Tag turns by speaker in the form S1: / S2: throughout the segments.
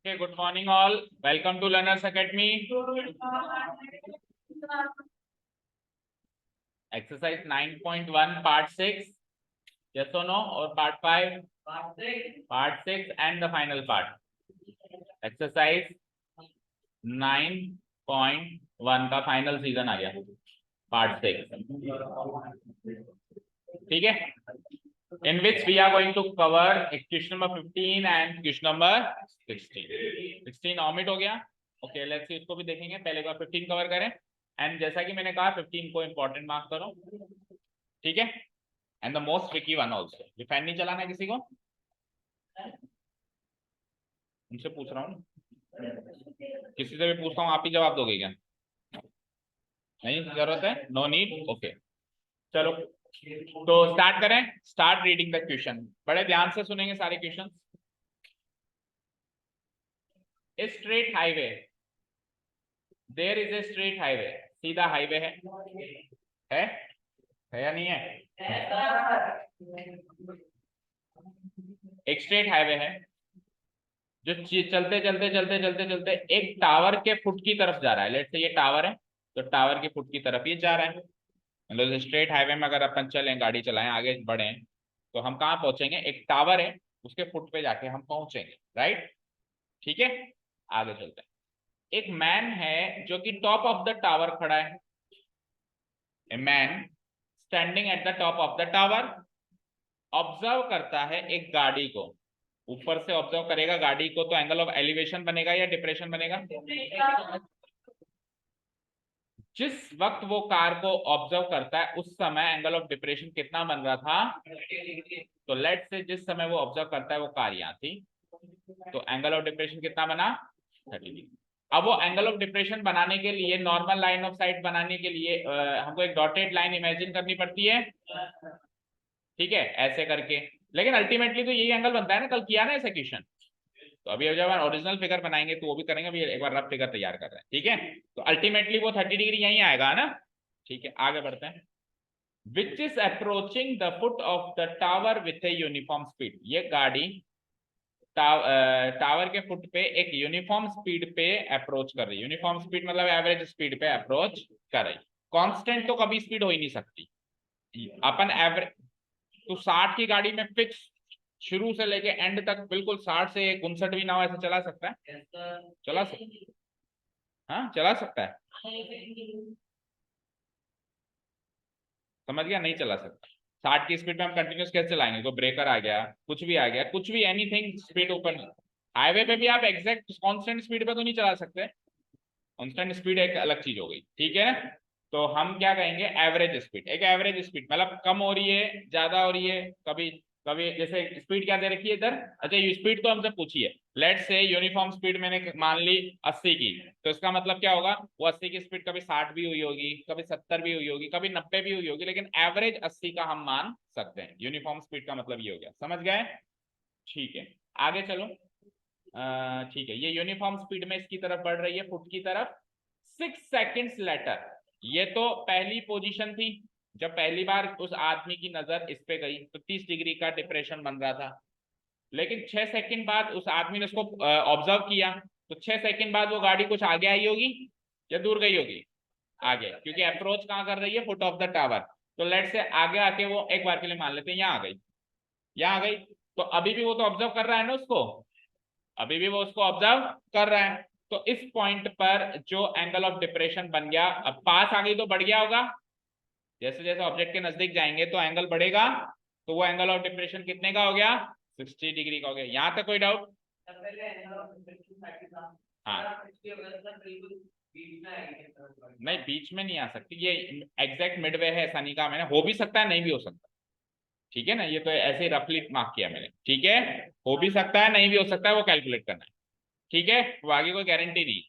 S1: Okay, good morning all. Welcome to Learners Academy. Exercise 9.1 part 6. Yes or no? Or part 5? Part 6 and the final part. Exercise 9.1 का final season आ गया, part 6. ठीक है? In which we are going to cover question number 15 and question number 16. 16 omit हो गया. Okay, let's see, इसको भी देखेंगे. पहले बार 15 कवर करें. एंड जैसा कि मैंने कहा 15 को इंपॉर्टेंट मार्क करो. ठीक है? And the most tricky one also. ये फैन नहीं चलाना है किसी को? उनसे पूछ रहा हूँ, किसी से भी पूछता हूँ, आप ही जवाब दोगे क्या? नहीं जरूरत है? No need. ओके, चलो तो स्टार्ट करें. Start reading the question. बड़े ध्यान से सुनेंगे सारे question. Straight highway. There is a straight highway. सीधा हाईवे है या नहीं है? एक स्ट्रेट हाईवे है जो चलते चलते चलते चलते चलते एक टावर के फुट की तरफ जा रहा है. लेट्स से ये टावर है, तो टावर के फुट की तरफ ये जा रहा है. मतलब स्ट्रेट हाईवे में अगर अपन चलें, गाड़ी चलाएं, आगे बढ़े, तो हम कहाँ पहुंचेंगे? एक टावर है, उसके फुट पे जाके हम पहुंचेंगे. राइट? ठीक है, आगे चलते हैं. एक मैन है जो कि टॉप ऑफ द टावर खड़ा है. A man standing at the top of the tower observe करता है एक गाड़ी को. ऊपर से ऑब्जर्व करेगा गाड़ी को, तो एंगल ऑफ एलिवेशन बनेगा या डिप्रेशन बनेगा? जिस वक्त वो कार को ऑब्जर्व करता है उस समय एंगल ऑफ डिप्रेशन कितना बन रहा था? तो लेट से जिस समय वो ऑब्जर्व करता है वो कार यहाँ थी, तो एंगल ऑफ डिप्रेशन कितना बना? 30 डिग्री. अब वो एंगल ऑफ डिप्रेशन बनाने के लिए, नॉर्मल लाइन ऑफ साइट बनाने के लिए हमको एक डॉटेड लाइन इमेजिन करनी पड़ती है. ठीक है, ऐसे करके. लेकिन अल्टीमेटली तो यही एंगल बनता है ना. कल किया ना ऐसे क्वेश्चन. तो अभी जब ओरिजिनल फिगर बनाएंगे तो वो भी करेंगे. अभी एक बार रफ फिगर तैयार कर रहे हैं. ठीक है, तो अल्टीमेटली वो 30 डिग्री यहीं आएगा ना. ठीक है, आगे बढ़ते हैं. Which is approaching the foot of the tower with a uniform speed. ये गाड़ी टावर के फुट पे एक यूनिफॉर्म स्पीड पे अप्रोच कर रही है. यूनिफॉर्म स्पीड मतलब एवरेज स्पीड पे अप्रोच कर रही. कांस्टेंट तो कभी स्पीड हो ही नहीं सकती. अपन एवरेज तो 60 की गाड़ी में फिक्स शुरू से लेके एंड तक बिल्कुल 60 से 59 भी ना हो, ऐसे चला सकता है? चला सकता. हाँ, चला सकता है. समझ गया? नहीं चला सकता. 60 की स्पीड में हम कंटिन्यूस कैसे चलाएंगे? तो ब्रेकर आ गया, कुछ भी आ गया, कुछ भी, एनीथिंग स्पीड ऊपर. हाईवे पे भी आप एग्जैक्ट कांस्टेंट स्पीड पे तो नहीं चला सकते. कांस्टेंट स्पीड एक अलग चीज हो गई. ठीक है, तो हम क्या कहेंगे? Average speed. एक एवरेज स्पीड मतलब कम हो रही है, ज्यादा हो रही है, कभी कभी. जैसे स्पीड क्या दे रखी है इधर? अच्छा, ये स्पीड तो हमसे पूछी है. लेट्स से यूनिफॉर्म स्पीड मैंने मान ली 80 की, तो इसका मतलब क्या होगा? वो 80 की स्पीड कभी 60 भी हुई होगी, कभी 70 भी हुई होगी, कभी 90 भी हुई होगी, लेकिन एवरेज 80 का हम मान सकते हैं. यूनिफॉर्म स्पीड का मतलब ये हो गया. समझ गए? ठीक है, आगे चलो. ठीक है, ये यूनिफॉर्म स्पीड में इसकी तरफ बढ़ रही है, फुट की तरफ. 6 सेकेंड्स लेटर. ये तो पहली पोजीशन थी जब पहली बार उस आदमी की नजर इस पे गई, तो 30 डिग्री का डिप्रेशन बन रहा था. लेकिन 6 सेकंड बाद उस आदमी ने उसको ऑब्जर्व किया, तो 6 सेकंड बाद वो गाड़ी कुछ आगे आई होगी या दूर गई होगी? आगे, क्योंकि अप्रोच कहाँ कर रही है? Foot of the tower. तो लेट से आगे आके वो एक बार के लिए मान लेते हैं यहाँ आ गई, यहाँ आ गई. तो अभी भी वो तो ऑब्जर्व कर रहा है ना उसको, अभी भी वो उसको ऑब्जर्व कर रहा है. तो इस पॉइंट पर जो एंगल ऑफ डिप्रेशन बन गया, अब पास आ गई तो बढ़ गया होगा. जैसे जैसे ऑब्जेक्ट के नजदीक जाएंगे तो एंगल बढ़ेगा, तो वो एंगल ऑफ डिप्रेशन कितने का हो गया? 60 डिग्री का हो गया. यहां तक कोई डाउट? हाँ, नहीं बीच में नहीं आ सकती. ये एग्जैक्ट मिडवे है ऐसा नहीं कहा मैंने. हो भी सकता है, नहीं भी हो सकता. ठीक है ना, ये तो ऐसे ही रफली मार्क किया मैंने. ठीक है, हो भी सकता है, नहीं भी हो सकता है, वो कैलकुलेट करना है. ठीक है, वो आगे कोई गारंटी नहीं.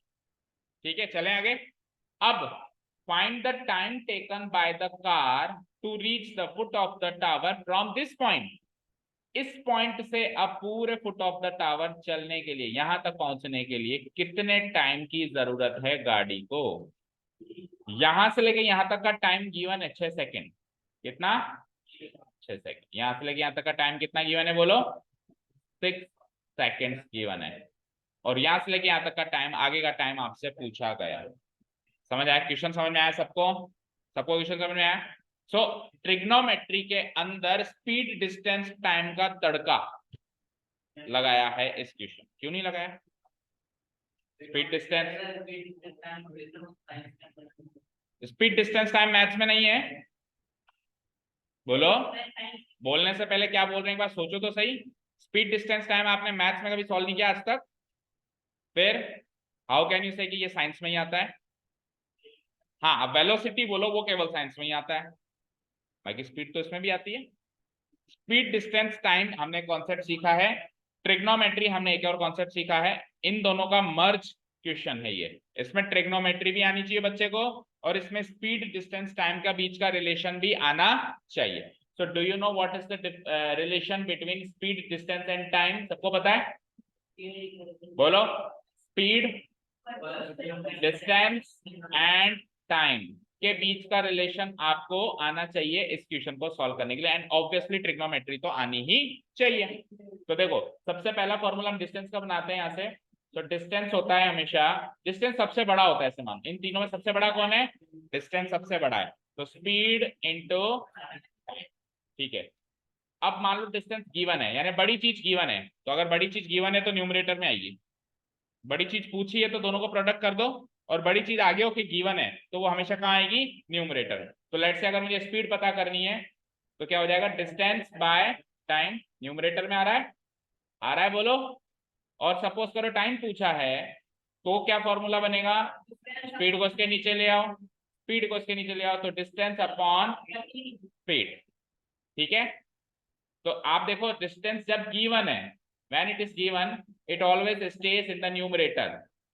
S1: ठीक है, चलें आगे. अब find the time taken by the car to reach the foot of the tower from this point. इस पॉइंट से अब पूरे फुट ऑफ द टावर चलने के लिए, यहां तक पहुंचने के लिए कितने टाइम की जरूरत है गाड़ी को? यहां से लेके यहां तक का टाइम गिवन है 6 सेकेंड. कितना? 6 सेकेंड. यहां से लेके यहां तक का टाइम कितना गिवन है बोलो? 6 सेकेंड्स गिवन है. और यहां से लेके यहाँ तक का टाइम, आगे का टाइम आपसे पूछा गया। समझ आया? क्वेश्चन समझ में आया सबको? सबको क्वेश्चन समझ में आया? सो ट्रिग्नोमेट्री के अंदर स्पीड डिस्टेंस टाइम का तड़का लगाया है इस क्वेश्चन। क्यों नहीं लगाया? स्पीड डिस्टेंस टाइम मैथ्स में नहीं है। बोलो, बोलने से पहले क्या बोल रहे हैं एक बार सोचो तो सही। स्पीड डिस्टेंस टाइम आपने मैथ्स में कभी सॉल्व नहीं किया आज तक? फिर हाउ कैन यू से कि ये साइंस में ही आता है? हाँ, अब वेलोसिटी बोलो, वो केवल साइंस में ही आता है, बाकी स्पीड तो इसमें भी आती है। स्पीड डिस्टेंस टाइम हमने कॉन्सेप्ट सीखा है, ट्रिग्नोमेट्री हमने एक और कॉन्सेप्ट सीखा है। इन दोनों का मर्ज क्वेश्चन है ये। इसमें ट्रिग्नोमेट्री भी आनी चाहिए बच्चे को, और इसमें स्पीड डिस्टेंस टाइम का बीच का रिलेशन भी आना चाहिए। So do you know what is the relation between speed distance and time? सबको पता है? बोलो, स्पीड डिस्टेंस एंड टाइम के बीच का रिलेशन आपको आना चाहिए इस क्वेश्चन को सॉल्व करने के लिए, एंड ऑब्वियसली ट्रिग्नोमेट्री तो आनी ही चाहिए। तो देखो, सबसे पहला फॉर्मूला हम डिस्टेंस का बनाते हैं यहाँ से। तो डिस्टेंस होता है हमेशा, डिस्टेंस सबसे बड़ा होता है ऐसे मान, इन तीनों में सबसे बड़ा कौन है? डिस्टेंस सबसे बड़ा है, तो स्पीड इंटू, ठीक है। अब मान लो डिस्टेंस गिवन है, यानी बड़ी चीज गिवन है, तो अगर बड़ी चीज गिवन है तो न्यूमरेटर में आएगी। बड़ी चीज पूछी है तो दोनों को प्रोडक्ट कर दो, और बड़ी चीज आगे हो कि गिवन है तो वो हमेशा कहाँ आएगी? न्यूमरेटर में। तो लेट से अगर मुझे स्पीड पता करनी है तो क्या हो जाएगा? डिस्टेंस बाय टाइम, न्यूमरेटर में आ रहा है? आ रहा है बोलो। और सपोज करो टाइम पूछा है, तो क्या फॉर्मूला बनेगा? स्पीड को इसके नीचे ले आओ, स्पीड को इसके नीचे ले आओ, तो डिस्टेंस अपॉन स्पीड। ठीक है, तो आप देखो डिस्टेंस जब गिवन है, when it is given it always stays in the numerator,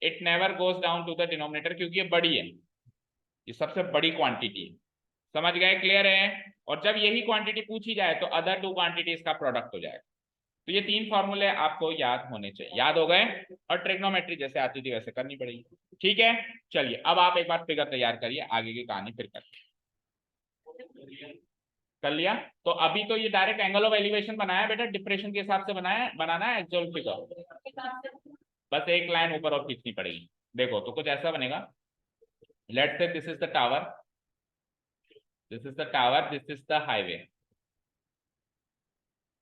S1: it never goes down to the denominator, क्योंकि ये बड़ी है, ये सबसे बड़ी क्वांटिटी है। समझ गए? क्लियर है? और जब यही क्वांटिटी पूछी जाए तो अदर टू क्वांटिटीज का प्रोडक्ट हो जाएगा। तो ये तीन फॉर्मूले आपको याद होने चाहिए। याद हो गए? और ट्रिग्नोमेट्री जैसे आती थी वैसे करनी पड़ेगी। ठीक है, चलिए अब आप एक बार फिगर तैयार करिए, आगे की कहानी फिर करते। कर लिया? तो अभी तो ये डायरेक्ट एंगल ऑफ एलिवेशन बनाया बेटा, डिप्रेशन के हिसाब से बनाया, बनाना है एक्चुअल फिगर। बस एक लाइन ऊपर और खींचनी पड़ेगी। देखो तो कुछ ऐसा बनेगा, let's say this is the tower, this is the tower, this is the highway.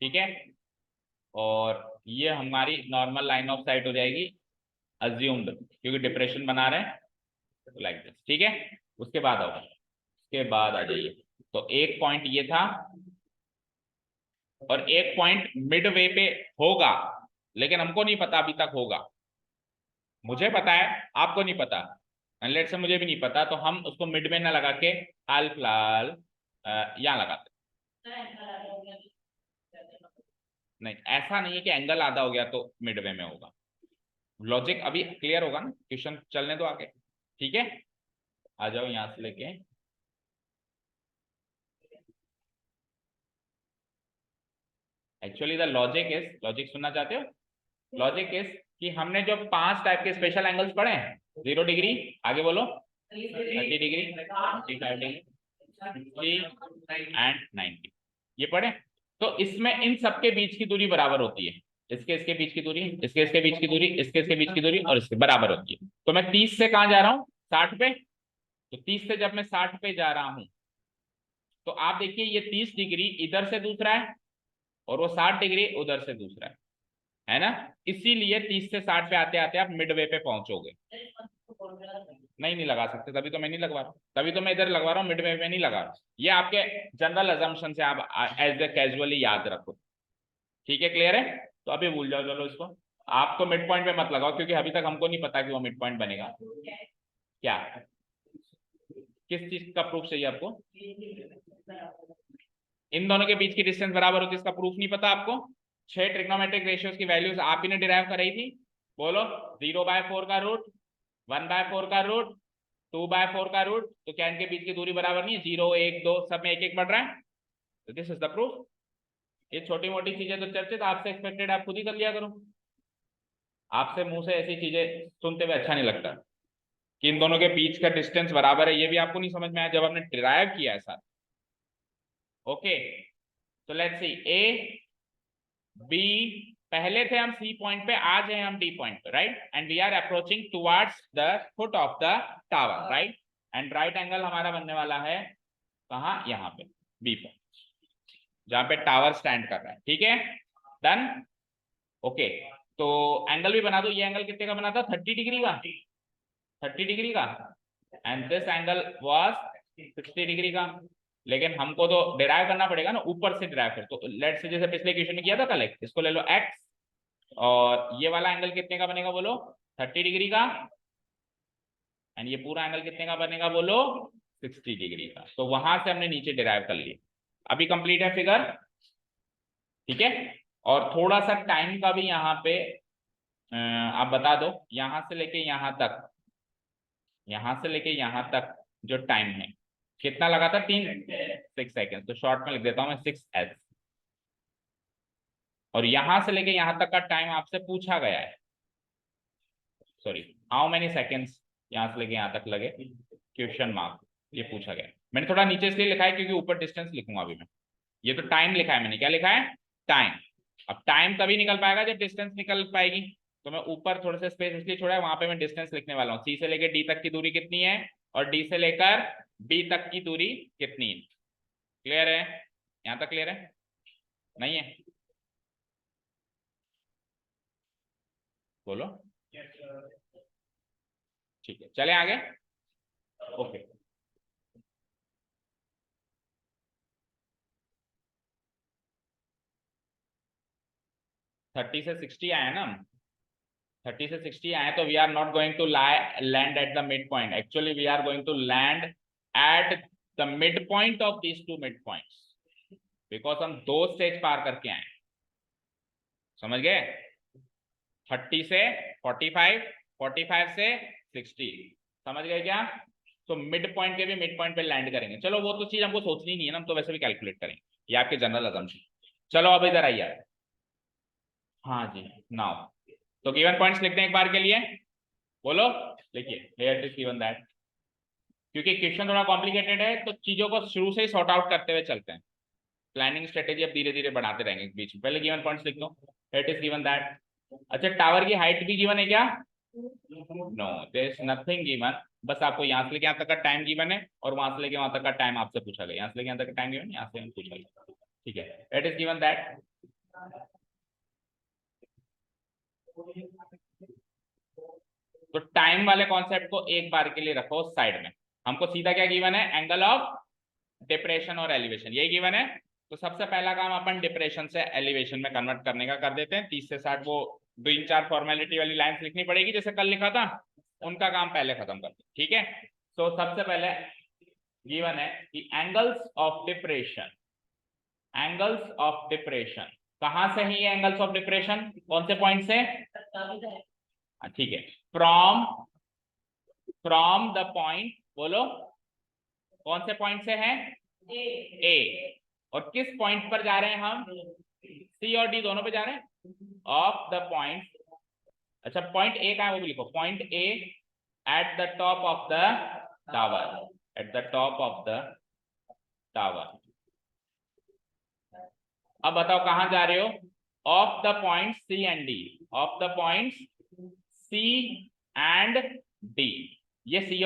S1: ठीक है, और ये हमारी नॉर्मल लाइन ऑफ साइट हो जाएगी, अज्यूम्ड, क्योंकि डिप्रेशन बना रहे हैं, लाइक दिस। ठीक है, उसके बाद आओ, उसके बाद आ जाइए। तो एक पॉइंट ये था, और एक पॉइंट मिड वे पे होगा, लेकिन हमको नहीं पता अभी तक होगा। मुझे पता है, आपको नहीं पता, लेट से मुझे भी नहीं पता, तो हम उसको मिड में ना लगा के हाल फिलहाल यहाँ लगाते। नहीं, ऐसा नहीं है कि एंगल आधा हो गया तो मिड वे में होगा। लॉजिक अभी क्लियर होगा ना, क्वेश्चन चलने दो आगे। ठीक है, आ जाओ यहां से लेके, actually the logic is, logic सुनना चाहते हो? लॉजिक इज कि हमने जो 5 टाइप के स्पेशल एंगल्स पढ़े हैं, 0 डिग्री, आगे बोलो, 30 डिग्री, 45 डिग्री, 60 एंड 90, ये पढ़े। तो इसमें इन सबके बीच की दूरी बराबर होती है, इसके इसके बीच की दूरी, इसके इसके बीच की दूरी, इसके इसके बीच की दूरी, और इसके बराबर होती है। तो मैं 30 से कहां जा रहा हूं? 60 पे। तो 30 से जब मैं 60 पे जा रहा हूं, तो आप देखिए ये 30 डिग्री इधर से दूसरा है, और वो 60 डिग्री उधर से दूसरा है ना? इसीलिए 30 से 60 पे आते आते आप मिड वे पे पहुंचोगे। नहीं लगा सकते, तभी तो मैं नहीं लगवा रहा हूँ, तभी तो मैं इधर लगवा रहा हूँ, मिड वे में नहीं लगा रहा। ये आपके जनरल अजम्पशन से आप एज ए कैजुअली याद रखो। ठीक है, क्लियर है? तो अभी भूल जाओ, चलो इसको। आप तो मिड पॉइंट पे मत लगाओ, क्योंकि अभी तक हमको नहीं पता कि वो मिड पॉइंट बनेगा क्या। किस चीज का प्रूफ चाहिए आपको? इन दोनों के बीच की डिस्टेंस बराबर होती है, इसका प्रूफ नहीं पता आपको? 6 ट्रिग्नोमेट्रिक रेशियोज की वैल्यूज आप ही ने डिराइव कराई थी। बोलो, 0/4 का रूट, 1/4 का रूट, 2/4 का रूट, तो क्या इनके बीच की दूरी बराबर नहीं है? 0, 1, 2 सब में 1 1 बढ़ रहा है, तो दिस इज द प्रूफ। ये छोटी मोटी चीजें तो चर्चित आपसे एक्सपेक्टेड, आप खुद ही कर लिया करो। आपसे मुंह से ऐसी चीजें सुनते हुए अच्छा नहीं लगता कि इन दोनों के बीच का डिस्टेंस बराबर है, ये भी आपको नहीं समझ में आया जब आपने डिराइव किया है साथ। Okay, so let's see, A, B पहले थे हम सी पॉइंट पे, आज है हम डी पॉइंट पे, right, and we are approaching towards the foot of the tower, right, and right angle हमारा बनने वाला है कहाँ, यहाँ पे बी पे, जहां पे टावर स्टैंड कर रहा है, ठीक है, डन, ओके। तो एंगल भी बना दो, ये एंगल कितने का बना था, 30 डिग्री का, 30 डिग्री का, and this angle was 60 degree का, लेकिन हमको तो डिराइव करना पड़ेगा ना, ऊपर से डिराइव कर, तो लेट्स से जैसे पिछले क्वेश्चन में किया था कल, इसको ले लो x, और ये वाला एंगल कितने का बनेगा बोलो, 30 डिग्री का, एंड ये पूरा एंगल कितने का बनेगा बोलो, 60 डिग्री का। तो वहां से हमने नीचे डिराइव कर लिया, अभी कंप्लीट है फिगर, ठीक है। और थोड़ा सा टाइम का भी यहाँ पे आप बता दो, यहां से लेके यहां तक, यहां से लेके यहां तक जो टाइम है कितना लगा था, 6 सेकेंड, तो शॉर्ट में लिख देता हूं मैं 6s, और यहां से लेके यहां तक का टाइम आपसे पूछा गया है, सॉरी हाउ मेनी सेकेंड्स यहां से लेके यहां तक लगे, क्वेश्चन मार्क, ये पूछा गया है। मैंने थोड़ा नीचे इसलिए लिखा है क्योंकि ऊपर डिस्टेंस लिखूंगा अभी मैं, ये तो टाइम लिखा है मैंने, क्या लिखा है, टाइम। अब टाइम तभी निकल पाएगा जब डिस्टेंस निकल पाएगी, तो मैं ऊपर थोड़े से स्पेस इसलिए छोड़ा है, वहां पे मैं डिस्टेंस लिखने वाला हूँ, सी से लेकर डी तक की दूरी कितनी है, और डी से लेकर बी तक की दूरी कितनी है, क्लियर है, यहां तक क्लियर है, नहीं है, बोलो, ठीक है, चले आगे, ओके। 30 से 60 आया ना, 30 से 60 आए, तो we are not going to land at the mid point, actually we are going to land at the mid point of these two mid points, because हम दो स्टेज पार करके आए, समझ गए, 30 से 45, 45 से 60, समझ गए क्या, तो मिड पॉइंट के भी मिड पॉइंट पे लैंड करेंगे, चलो वो तो चीज हमको सोचनी नहीं है ना, हम तो वैसे भी कैलकुलेट करेंगे, ये आपके जनरल असम्पशन। चलो अब इधर आइए, हाँ जी, नाउ तो गिवन पॉइंट्स लिखते हैं एक बार के लिए, बोलो, लिखिए, here it is given that, क्योंकि क्वेश्चन थोड़ा कॉम्प्लिकेटेड है तो चीजों को शुरू से ही सॉर्ट आउट करते हुए चलते हैं, प्लानिंग स्ट्रेटेजी अब धीरे धीरे बढ़ाते रहेंगे बीच में, पहले गिवन पॉइंट्स लिख लो, इट इज गिवन दैट। अच्छा, टावर की हाइट भी गिवन है क्या, no there is nothing given, बस आपको यहाँ से लेके यहाँ तक का टाइम गिवन है, और वहां से लेके वहां तक का टाइम आपसे पूछा गया, यहाँ से लेके यहाँ तक का टाइम गिवन, यहाँ से पूछा गया, ठीक है, इट इज गिवन दैट। तो टाइम वाले कॉन्सेप्ट को एक बार के लिए रखो साइड में, हमको सीधा क्या गिवन है, एंगल ऑफ डिप्रेशन और एलिवेशन, यही गिवन है। तो सबसे पहला काम अपन डिप्रेशन से एलिवेशन में कन्वर्ट करने का कर देते हैं, 30 से 60 वो 2-4 फॉर्मेलिटी वाली लाइंस लिखनी पड़ेगी जैसे कल लिखा था, उनका काम पहले खत्म करते हैं, ठीक है। तो सबसे पहले गिवन है कि angles of depression, angles of depression कहां से है, ये एंगल्स ऑफ डिप्रेशन कौन से पॉइंट से, ठीक है, फ्रॉम, फ्रॉम द पॉइंट, बोलो कौन से पॉइंट से है, ए, और किस पॉइंट पर जा रहे हैं हम, सी और डी दोनों पे जा रहे हैं, ऑफ द पॉइंट, अच्छा पॉइंट ए का है वो भी लिखो, point A at the top of the tower, at the top of the tower. अब बताओ कहां जा रहे हो, of the point C and D, of the point C and D, ये सी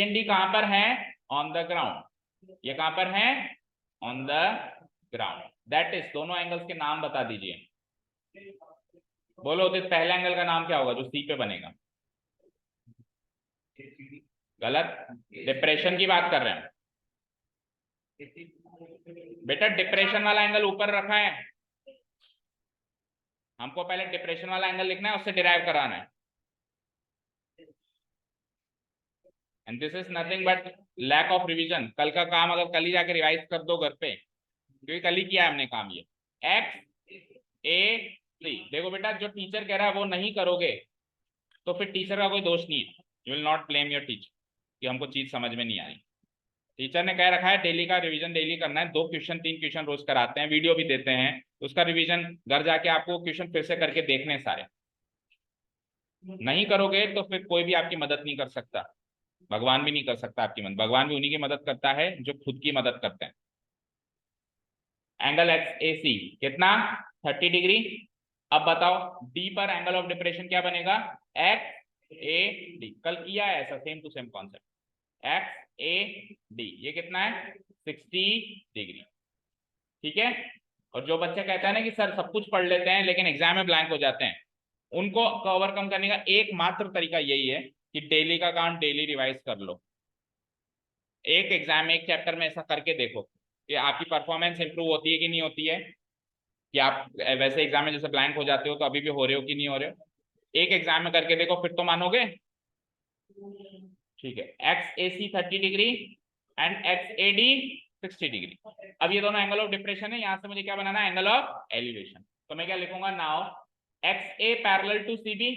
S1: एंड डी कहां पर है, ऑन द ग्राउंड, ये कहां पर है, on the ground, that is, दोनों एंगल्स के नाम बता दीजिए, बोलो, तो पहले एंगल का नाम क्या होगा जो सी पे बनेगा, गलत, डिप्रेशन की बात कर रहे हैं बेटा, डिप्रेशन वाला एंगल ऊपर रखा है, हमको पहले डिप्रेशन वाला एंगल लिखना है, उससे डिराइव कराना है, and this is nothing but lack of revision, कल का काम अगर कल ही जाके रिवाइज कर दो घर पे, क्योंकि कल ही किया है हमने काम, ये एक्स ए सी, देखो बेटा जो टीचर कह रहा है वो नहीं करोगे तो फिर टीचर का कोई दोष नहीं है, you will not blame your teacher कि हमको चीज समझ में नहीं आ रही, टीचर ने कह रखा है डेली का रिवीजन डेली करना है, 2 क्वेश्चन 3 क्वेश्चन रोज कराते हैं, वीडियो भी देते हैं, उसका रिवीजन घर जाके आपको क्वेश्चन फिर से करके देखने सारे, नहीं करोगे तो फिर कोई भी आपकी मदद नहीं कर सकता, भगवान भी नहीं कर सकता आपकी मदद, भगवान भी उन्हीं की मदद करता है जो खुद की मदद करते हैं। एंगल एक्स ए सी कितना, 30 डिग्री। अब बताओ डी पर एंगल ऑफ डिप्रेशन क्या बनेगा, एक्स ए डी, कल किया है ऐसा same to same concept, X A D, ये कितना है 60 डिग्री, ठीक है। और जो बच्चा कहता है ना कि सर सब कुछ पढ़ लेते हैं लेकिन एग्जाम में ब्लैंक हो जाते हैं, उनको ओवरकम करने का एकमात्र तरीका यही है कि डेली का काम डेली रिवाइज कर लो। एक एग्जाम एक चैप्टर में ऐसा करके देखो कि आपकी परफॉर्मेंस इंप्रूव होती है कि नहीं होती है, कि आप वैसे एग्जाम में जैसे ब्लैंक हो जाते हो तो अभी भी हो रहे हो कि नहीं हो रहे हो। एक एग्जाम में करके देखो फिर तो मानोगे, ठीक है। X A C 30 degree and X A D 60 degree. अब ये दोनों एंगल ऑफ डिप्रेशन है, यहां से मुझे क्या बनाना है, एंगल ऑफ एलिवेशन। तो मैं क्या लिखूंगा, now X A parallel to C B,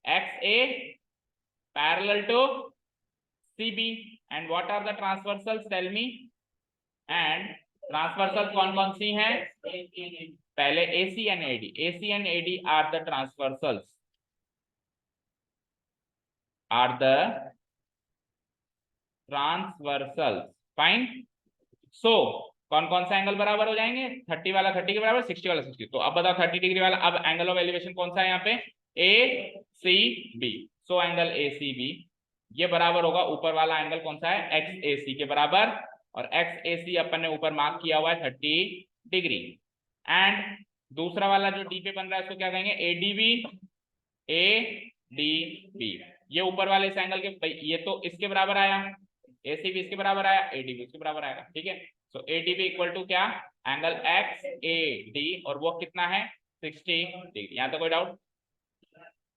S1: X A parallel to C B, and what are the transversals, tell me. And transversal कौन कौन सी हैं, पहले AC and AD, AC and AD are the transversals, are the transversals, fine. So कौन कौन सा angle बराबर हो जाएंगे, 30 वाला 30 के बराबर, 60 वाला 60। तो अब बताओ 30 डिग्री वाला, अब एंगल ऑफ एलिवेशन कौन सा है यहाँ पे, ACB। सो एंगल ACB ये बराबर होगा ऊपर वाला एंगल कौन सा है, XAC के बराबर, और XAC अपन ने ऊपर मार्क किया हुआ है 30 डिग्री। एंड दूसरा वाला जो डी पे बन रहा है उसको क्या कहेंगे, ADB, ADB। ये ऊपर वाले इस एंगल के, ये तो इसके बराबर आया, ACB इसके बराबर आया, ADB इसके बराबर आएगा, ठीक है। सो ADB इक्वल टू क्या, एंगल XAD, और वो कितना है 60 डिग्री। यहाँ तो कोई डाउट,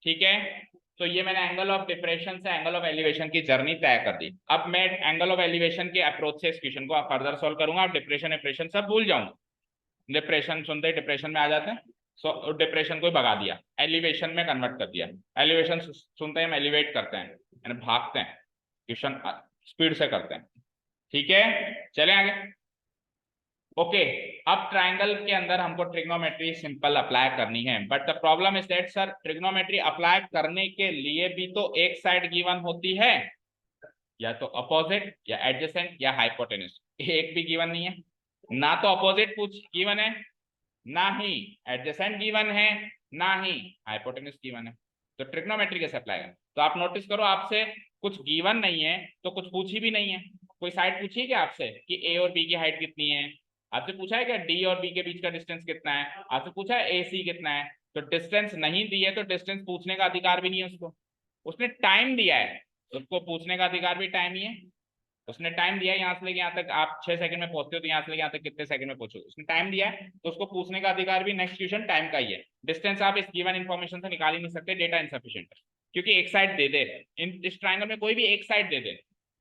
S1: ठीक है। तो ये मैंने एंगल ऑफ डिप्रेशन से एंगल ऑफ एलिवेशन की जर्नी तय कर दी। अब मैं एंगल ऑफ एलिवेशन के अप्रोच से इस क्वेश्चन को फर्दर सॉल्व करूंगा। आप डिप्रेशन सब भूल जाऊंगा, डिप्रेशन सुनते ही डिप्रेशन में आ जाते हैं, सो डिप्रेशन को भगा दिया, एलिवेशन में कन्वर्ट कर दिया। एलिवेशन सुनते ही हम एलिवेट करते हैं, यानी भागते हैं, क्वेश्चन स्पीड से करते हैं, ठीक है। चलें आगे। ओके, अब ट्राइंगल के अंदर हमको ट्रिग्नोमेट्री सिंपल अप्लाई करनी है, but the problem is that sir trigonometry apply करने के लिए भी तो एक साइड गिवन होती है, या तो अपोजिट या एडजेसेंट या हाइपोटेन्यूज, एक भी गिवन नहीं है। ना तो अपोजिट पूछ गिवन है, ना ही एडजेसेंट गिवन है, ना ही हाइपोटेन्यूज गिवन है, तो ट्रिग्नोमेट्री कैसे अप्लाई करें। तो आप नोटिस करो, आपसे कुछ गिवन नहीं है तो कुछ पूछी भी नहीं है। कोई साइड पूछी है क्या आपसे कि ए और बी की हाइट कितनी है, आपसे पूछा है क्या डी और बी के बीच का डिस्टेंस कितना है, आपसे पूछा है AC कितना है। तो डिस्टेंस नहीं दी है तो डिस्टेंस पूछने का अधिकार भी नहीं है उसको। उसने टाइम दिया है, उसको पूछने का अधिकार भी टाइम ही है। उसने टाइम दिया है, यहाँ से लेके यहाँ तक आप 6 सेकंड में पहुंचते हो, तो यहाँ से लेके यहाँ तक कितने सेकंड में पहुंचो, उसने टाइम दिया है, तो उसको पूछने का अधिकार भी नेक्स्ट क्वेश्चन टाइम का ही है। डिस्टेंस आप इस गिवन इन्फॉर्मेशन से निकाल ही नहीं सकते, डेटा इनसफिशिएंट है, क्योंकि एक साइड दे दे, इस ट्राइंगल में कोई भी एक साइड दे दे,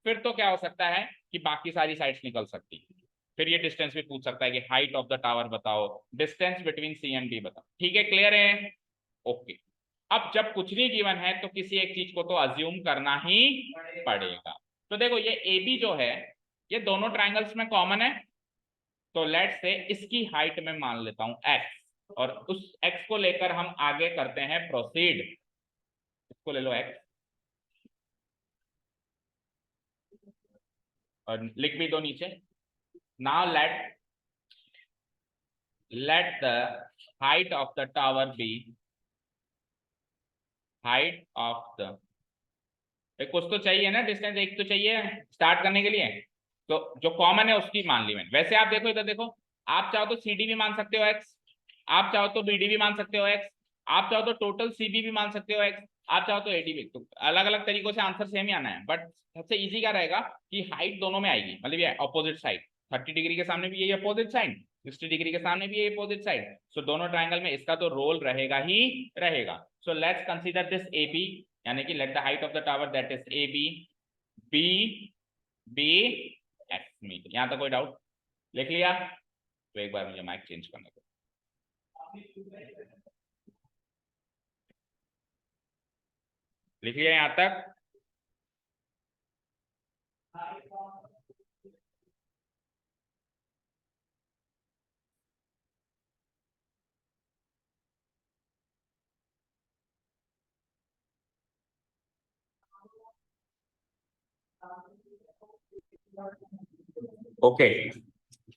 S1: फिर तो क्या हो सकता है कि बाकी सारी साइड्स निकल सकती है। फिर ये डिस्टेंस भी पूछ सकता है कि हाइट ऑफ द टावर बताओ, distance between C and D बताओ, ठीक है, क्लियर है, ओके। अब जब कुछ नहीं गिवन है तो किसी एक चीज को तो अज्यूम करना ही पड़ेगा। तो देखो ये AB जो है ये दोनों ट्राइंगल्स में कॉमन है, तो लेट्स से इसकी हाइट में मान लेता हूं x, और उस x को लेकर हम आगे करते हैं प्रोसीड। इसको ले लो x, और लिख भी दो नीचे। Now let the height of the tower be height of the, कुछ तो चाहिए ना, डिस्टेंस एक तो चाहिए स्टार्ट करने के लिए, तो जो कॉमन है उसकी मान ली मैंने। वैसे आप देखो इधर देखो, आप चाहो तो CD भी मान सकते हो x, आप चाहो तो BD भी मान सकते हो x, आप चाहो तो टोटल CB भी मान सकते हो x, आप चाहो तो AD भी, तो अलग अलग तरीकों से आंसर सेम ही आना है, बट सबसे इजी क्या रहेगा कि हाइट दोनों में आएगी, मतलब ये अपोजिट साइड, 30 डिग्री के सामने भी यही अपोजिट साइड, 60 डिग्री के सामने भी यही अपोजिट साइड, सो दोनों ट्राइंगल में इसका तो रोल रहेगा ही रहेगा। So let's consider this AB, यानी कि let the height of the tower that is AB B B X metre. यहां तक कोई डाउट, लिख लिया। तो एक बार मुझे माइक चेंज करने दो, लिख लिया यहां तक। ओके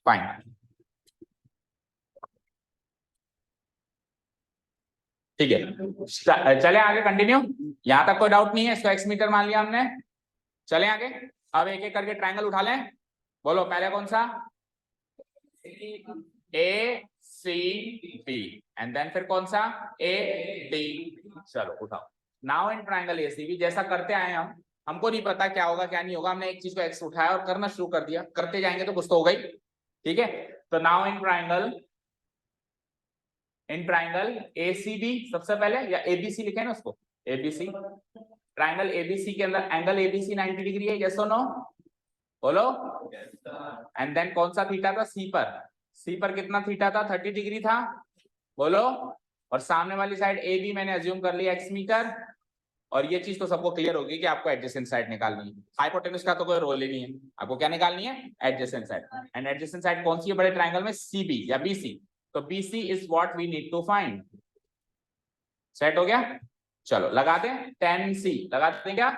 S1: फाइन, ठीक है, चले आगे कंटिन्यू। यहां तक कोई डाउट नहीं है, इसको एक्स मीटर मान लिया हमने। चले आगे, अब एक एक करके ट्रायंगल उठा लें। बोलो पहले कौन सा? A C B, and then फिर कौन सा? A D. चलो उठाओ। Now in triangle A C B जैसा करते आए हम, हमको नहीं पता क्या होगा क्या नहीं होगा, हमने एक चीज को एक्स उठाया और करना शुरू कर दिया, करते जाएंगे तो कुछ तो होगा ही। ठीक है, तो नाउ इन ट्रायंगल एसीबी, सबसे पहले या एबीसी लिखे ना उसको, एबीसी। ट्रायंगल एबीसी के अंदर एंगल एबीसी 90 डिग्री है, यस और नो? बोलो। एंड देन कौन सा थीटा था? सी पर। सी पर कितना थीटा था? 30 डिग्री था। बोलो। और सामने वाली साइड ए बी मैंने अज्यूम कर लिया एक्स मीटर। और ये चीज तो सबको क्लियर होगी कि आपको एडजेसेंट साइड निकालनी है। हाइपोटेन्यूज का तो कोई रोल ही नहीं है, आपको क्या निकालनी है? Adjacent side. And adjacent side कौन सी है बड़े ट्रायंगल में? सीबी या बीसी। तो BC is what we need to find. Set हो गया? चलो लगा दें, tan सी लगा दें क्या?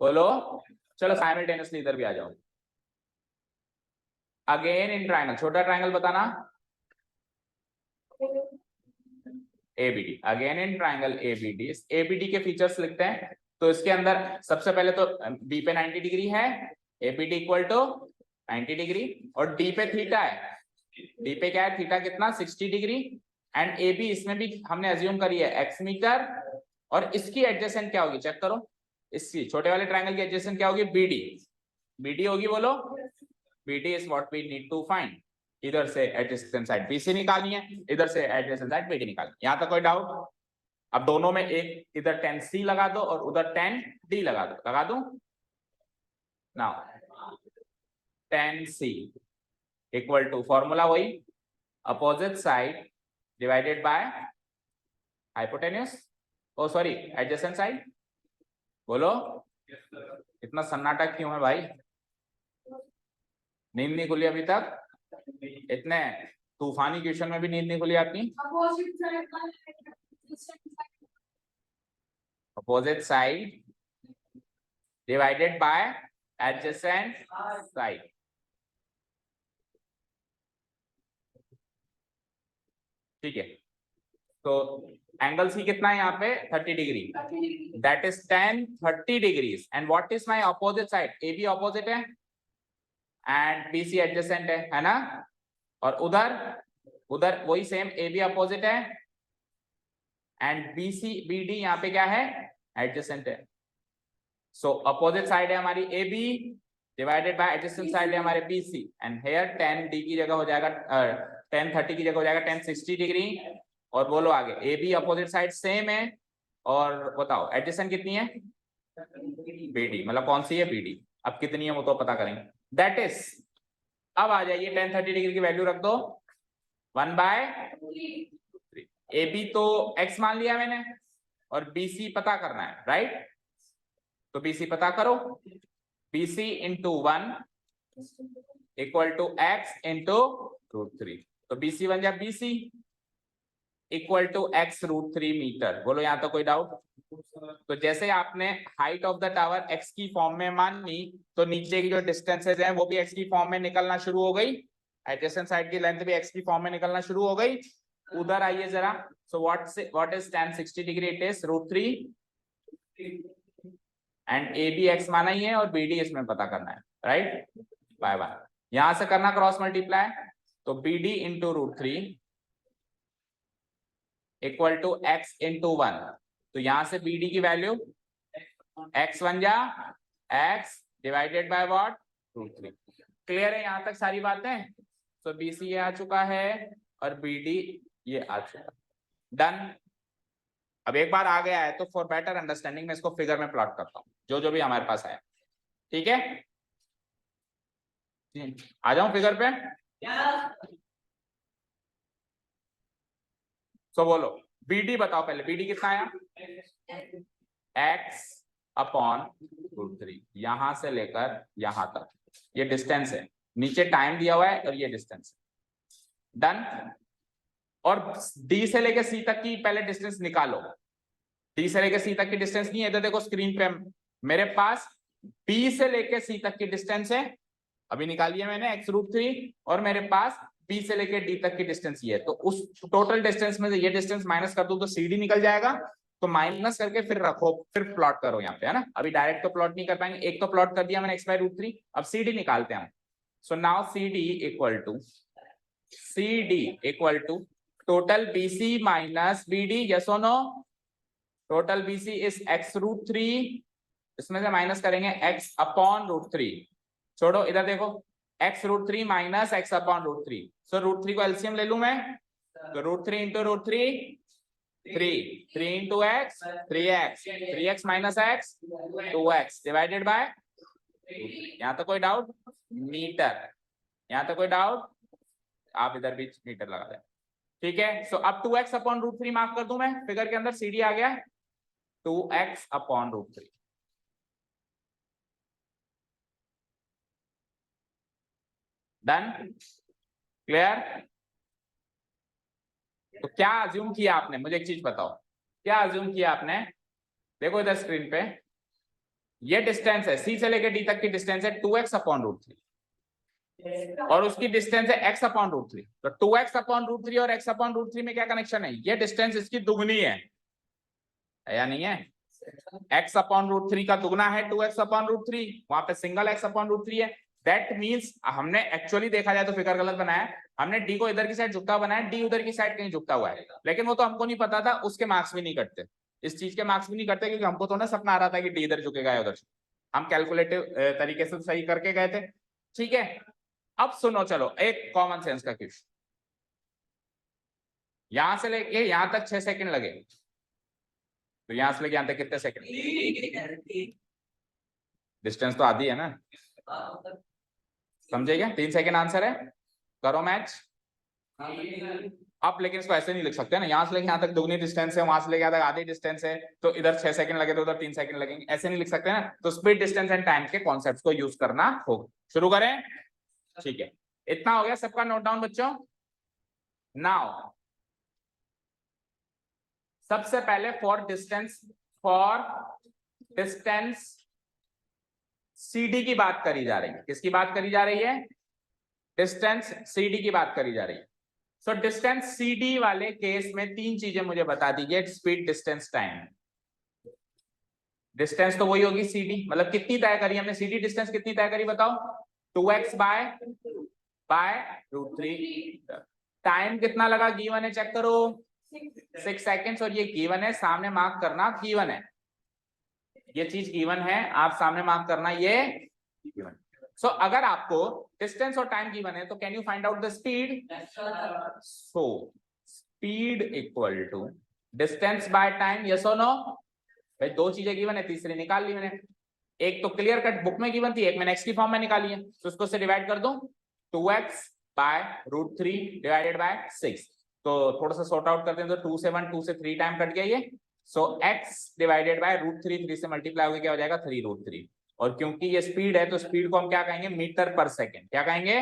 S1: बोलो। चलो साइमल्टेनियसली इधर भी आ जाओ। अगेन इन ट्रायंगल, छोटा ट्रायंगल बताना। ABD, again in triangle ABD. ABD के फीचर्स लिखते हैं। तो इसके अंदर सबसे पहले तो बी पे 90 डिग्री है, एबीडी इक्वल टू 90 डिग्री, और डी पे थीटा है। डी पे क्या है? थीटा कितना? 60 डिग्री। एंड ए बी इसमें भी हमने अज्यूम करी है एक्स मीटर। और इसकी एडजेसेंट क्या होगी? चेक करो, इसकी छोटे वाले ट्रायंगल की एडजेसेंट क्या होगी? बीडी। बीडी होगी, बोलो। BD is what we need to find. इधर से एडजेसेंट साइड बीसी निकालनी है, इधर से एडजेसेंट साइड बीडी निकालनी है। यहां तक कोई डाउट? अब दोनों में एक इधर tan C लगा दो और उधर tan D लगा दो। लगा दूं? Now tan C equal to formula वही, opposite side divided by hypotenuse, oh sorry adjacent side. बोलो। इतना सन्नाटा क्यों है भाई? नींद नहीं खुली अभी तक? इतने तूफानी क्वेश्चन में भी नींद नहीं खुली आपकी? Opposite side divided by adjacent side. ठीक है, तो एंगल सी कितना है यहाँ पे? 30 degree. That is tan 30 degrees. And what is my opposite side? A B opposite है एंड बी सी एडजेसेंट है ना? और उधर उधर वही सेम, ए बी अपोजिट है and B C B D यहाँ पे क्या है? एडजेसेंट है। सो अपोजिट साइड है हमारी A B divided by adjacent side है हमारे B C. And here tan D की जगह हो जाएगा tan 30 की जगह हो जाएगा tan 60 डिग्री। और बोलो आगे, A B opposite side same है। और बताओ एडजेसेंट कितनी है? बीडी, मतलब कौन सी है? बीडी। अब कितनी है वो तो पता करेंगे। दैट इज, अब आ जाइए tan 30 डिग्री की वैल्यू रख दो 1/3। ए बी तो x मान लिया मैंने और बी सी पता करना है, राइट? तो बी सी पता करो। B C into 1 equal to x into √3। तो बी सी बन जाए B C equal to x √3 metre. बोलो यहाँ तो कोई डाउट? तो जैसे आपने height of the tower x की फॉर्म में मान ली, तो नीचे की जो डिस्टेंसेज हैं वो भी x की फॉर्म में निकलना शुरू हो गई। एडजेसेंट साइड की लेंथ भी x की फॉर्म में निकलना शुरू हो गई। उधर आइए जरा। So what is tan 60 degree? It is √3 and A B x माना ही है और बी डी इसमें पता करना है, राइट? Bye bye. यहां से करना क्रॉस मल्टीप्लाई, तो B D into √3 equal to x into 1। तो यहां से बी डी की वैल्यू x बन जा x divided by what? √3। Clear है यहां तक सारी बातें? तो बी सी ये आ चुका है और बी डी ये आ चुका। डन। अब एक बार आ गया है तो फॉर बेटर अंडरस्टैंडिंग में इसको फिगर में प्लॉट करता हूं, जो भी हमारे पास आया। ठीक है, आ जाऊं फिगर पे? तो बोलो बीडी बताओ पहले, बीडी कितना आया? x अपॉन √3, यहां से लेकर यहां तक ये डिस्टेंस है। नीचे टाइम दिया हुआ है और ये डिस्टेंस है। डन। और डी से लेकर सी तक की पहले डिस्टेंस निकालो। डी से लेकर सी तक की डिस्टेंस नहीं है, इधर देखो स्क्रीन पे मेरे पास बी से लेकर सी तक की डिस्टेंस है, अभी निकाली है मैंने x √3, और मेरे पास बी से लेके डी तक की डिस्टेंस ये है, तो उस टोटल डिस्टेंस में से ये डिस्टेंस माइनस कर दूं तो सी डी निकल जाएगा, तो माइनस करके फिर रखो, फिर प्लॉट करो यहाँ पे, है ना। अभी डायरेक्ट तो प्लॉट नहीं कर पाएंगे, एक तो प्लॉट कर दिया मैंने x/√3, अब सी डी निकालते हैं हम। So now C D equal to total BC minus BD, yes और no. Total BC is x√3, इसमें से माइनस करेंगे x/√3, छोड़ो इधर देखो, x√3 माइनस x/√3, सो √3 को एलसीएम ले लूं मैं, तो √3 into √3 3 into x 3x minus x 2x divided by, यहाँ तो कोई डाउट, मीटर, यहाँ तो कोई डाउट, आप इधर भी मीटर लगा दें, ठीक है। सो अब 2x/√3 मार्क कर दूं मैं, फिगर के अंदर CD आ गया 2x/√3। Done, clear. तो क्या अज्यूम किया आपने, मुझे एक चीज बताओ, क्या अज्यूम किया आपने। देखो इधर स्क्रीन पे, ये डिस्टेंस है C से लेकर D तक की डिस्टेंस है 2x/√3, और उसकी डिस्टेंस है x/√3, तो 2x/√3 और x/√3 में क्या कनेक्शन है, ये डिस्टेंस इसकी दुगनी है या नहीं है, x/√3 का दुगना है 2x/√3, वहां पे सिंगल x/√3 है। दैट मींस हमने एक्चुअली देखा जाए तो फिगर गलत बनाया, हमने D को इधर की साइड झुकता बनाया, D उधर की साइड कहीं झुकता हुआ है, लेकिन वो तो हमको नहीं पता था, उसके मार्क्स भी नहीं कटते, इस चीज के मार्क्स भी नहीं करते, क्योंकि हमको तो ना सपना आ रहा था कि D इधर झुकेगा या उधर, हम कैलकुलेटिव तरीके से सही करके गए थे, ठीक है। अब सुनो, चलो एक कॉमन सेंस का क्वेश्चन, यहां से लेके यहां तक 6 सेकंड लगे, तो यहां से लेके यहां तक कितने सेकंड, डिस्टेंस तो आधी है ना, समझे क्या, 3 सेकंड आंसर है, करो मैच। आप लेकिन इसको ऐसे नहीं लिख सकते ना, यहाँ से लेके यहाँ तक दुगनी डिस्टेंस है, वहां से लेके यहाँ तक आधी डिस्टेंस है, तो इधर 6 सेकंड लगे तो उधर 3 सेकंड लगेंगे, ऐसे नहीं लिख सकते ना। तो स्पीड, डिस्टेंस एंड टाइम के कॉन्सेप्ट्स को यूज करना होगा। शुरू करें, ठीक है, इतना हो गया सबका नोट डाउन बच्चों। नाउ सबसे पहले फॉर डिस्टेंस CD की बात करी जा रही है, किसकी बात करी जा रही है, डिस्टेंस CD की बात करी जा रही है। सो डिस्टेंस CD वाले केस में 3 चीजें मुझे बता दीजिए, स्पीड, डिस्टेंस, टाइम। डिस्टेंस तो वही होगी CD, मतलब कितनी तय करी हमने, CD डिस्टेंस कितनी तय करी बताओ, 2x/√3। टाइम कितना लगा, गिवन है, चेक करो 6 सेकेंड्स, और ये गिवन है, सामने मार्क करना, गिवन है, ये चीज गिवन है, आप सामने मार्क करना, ये गिवन। सो अगर आपको डिस्टेंस और टाइम गिवन है, तो can you find out the speed. So speed equal to distance by time, yes और नो। भाई 2 चीजें गिवन है, तीसरी निकाल ली मैंने, एक तो क्लियर कट बुक में गिवन थी, एक मैंने x की फॉर्म में निकाली है, तो उसको से डिवाइड कर दो, 2x/√3 डिवाइडेड बाय 6, तो थोड़ा सा सॉर्ट आउट करते हैं, तो 2 से 1, 2 से 3 टाइम कट गया ये, सो x डिवाइडेड बाय √3, 3 से मल्टीप्लाई हो गया, क्या हो जाएगा 3√3, और क्योंकि ये स्पीड है तो स्पीड को हम क्या कहेंगे, मीटर पर सेकंड, क्या कहेंगे,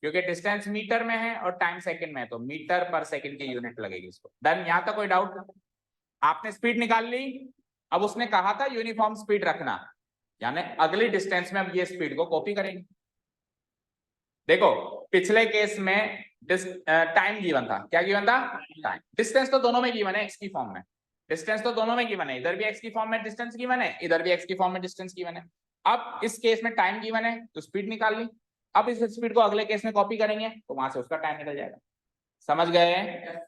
S1: क्योंकि डिस्टेंस मीटर में है और टाइम सेकंड में है, तो मीटर पर सेकंड की यूनिट लगेगी इसको। डन, यहां तक कोई डाउट, आपने स्पीड निकाल ली। अब उसने कहा था यूनिफॉर्म स्पीड रखना, यानी अगली डिस्टेंस में हम ये स्पीड को कॉपी करेंगे। देखो पिछले केस में टाइम गिवन था, क्या गिवन था, टाइम। डिस्टेंस तो दोनों में गिवन है, x की फॉर्म में, डिस्टेंस तो दोनों में गिवन है, इधर भी x की फॉर्म में डिस्टेंस गिवन है, इधर भी x की फॉर्म में डिस्टेंस गिवन है। अब इस केस में टाइम गिवन है, तो स्पीड निकाल ली, अब इस स्पीड को अगले केस में कॉपी करेंगे, तो वहां से उसका टाइम निकल जाएगा। समझ गए,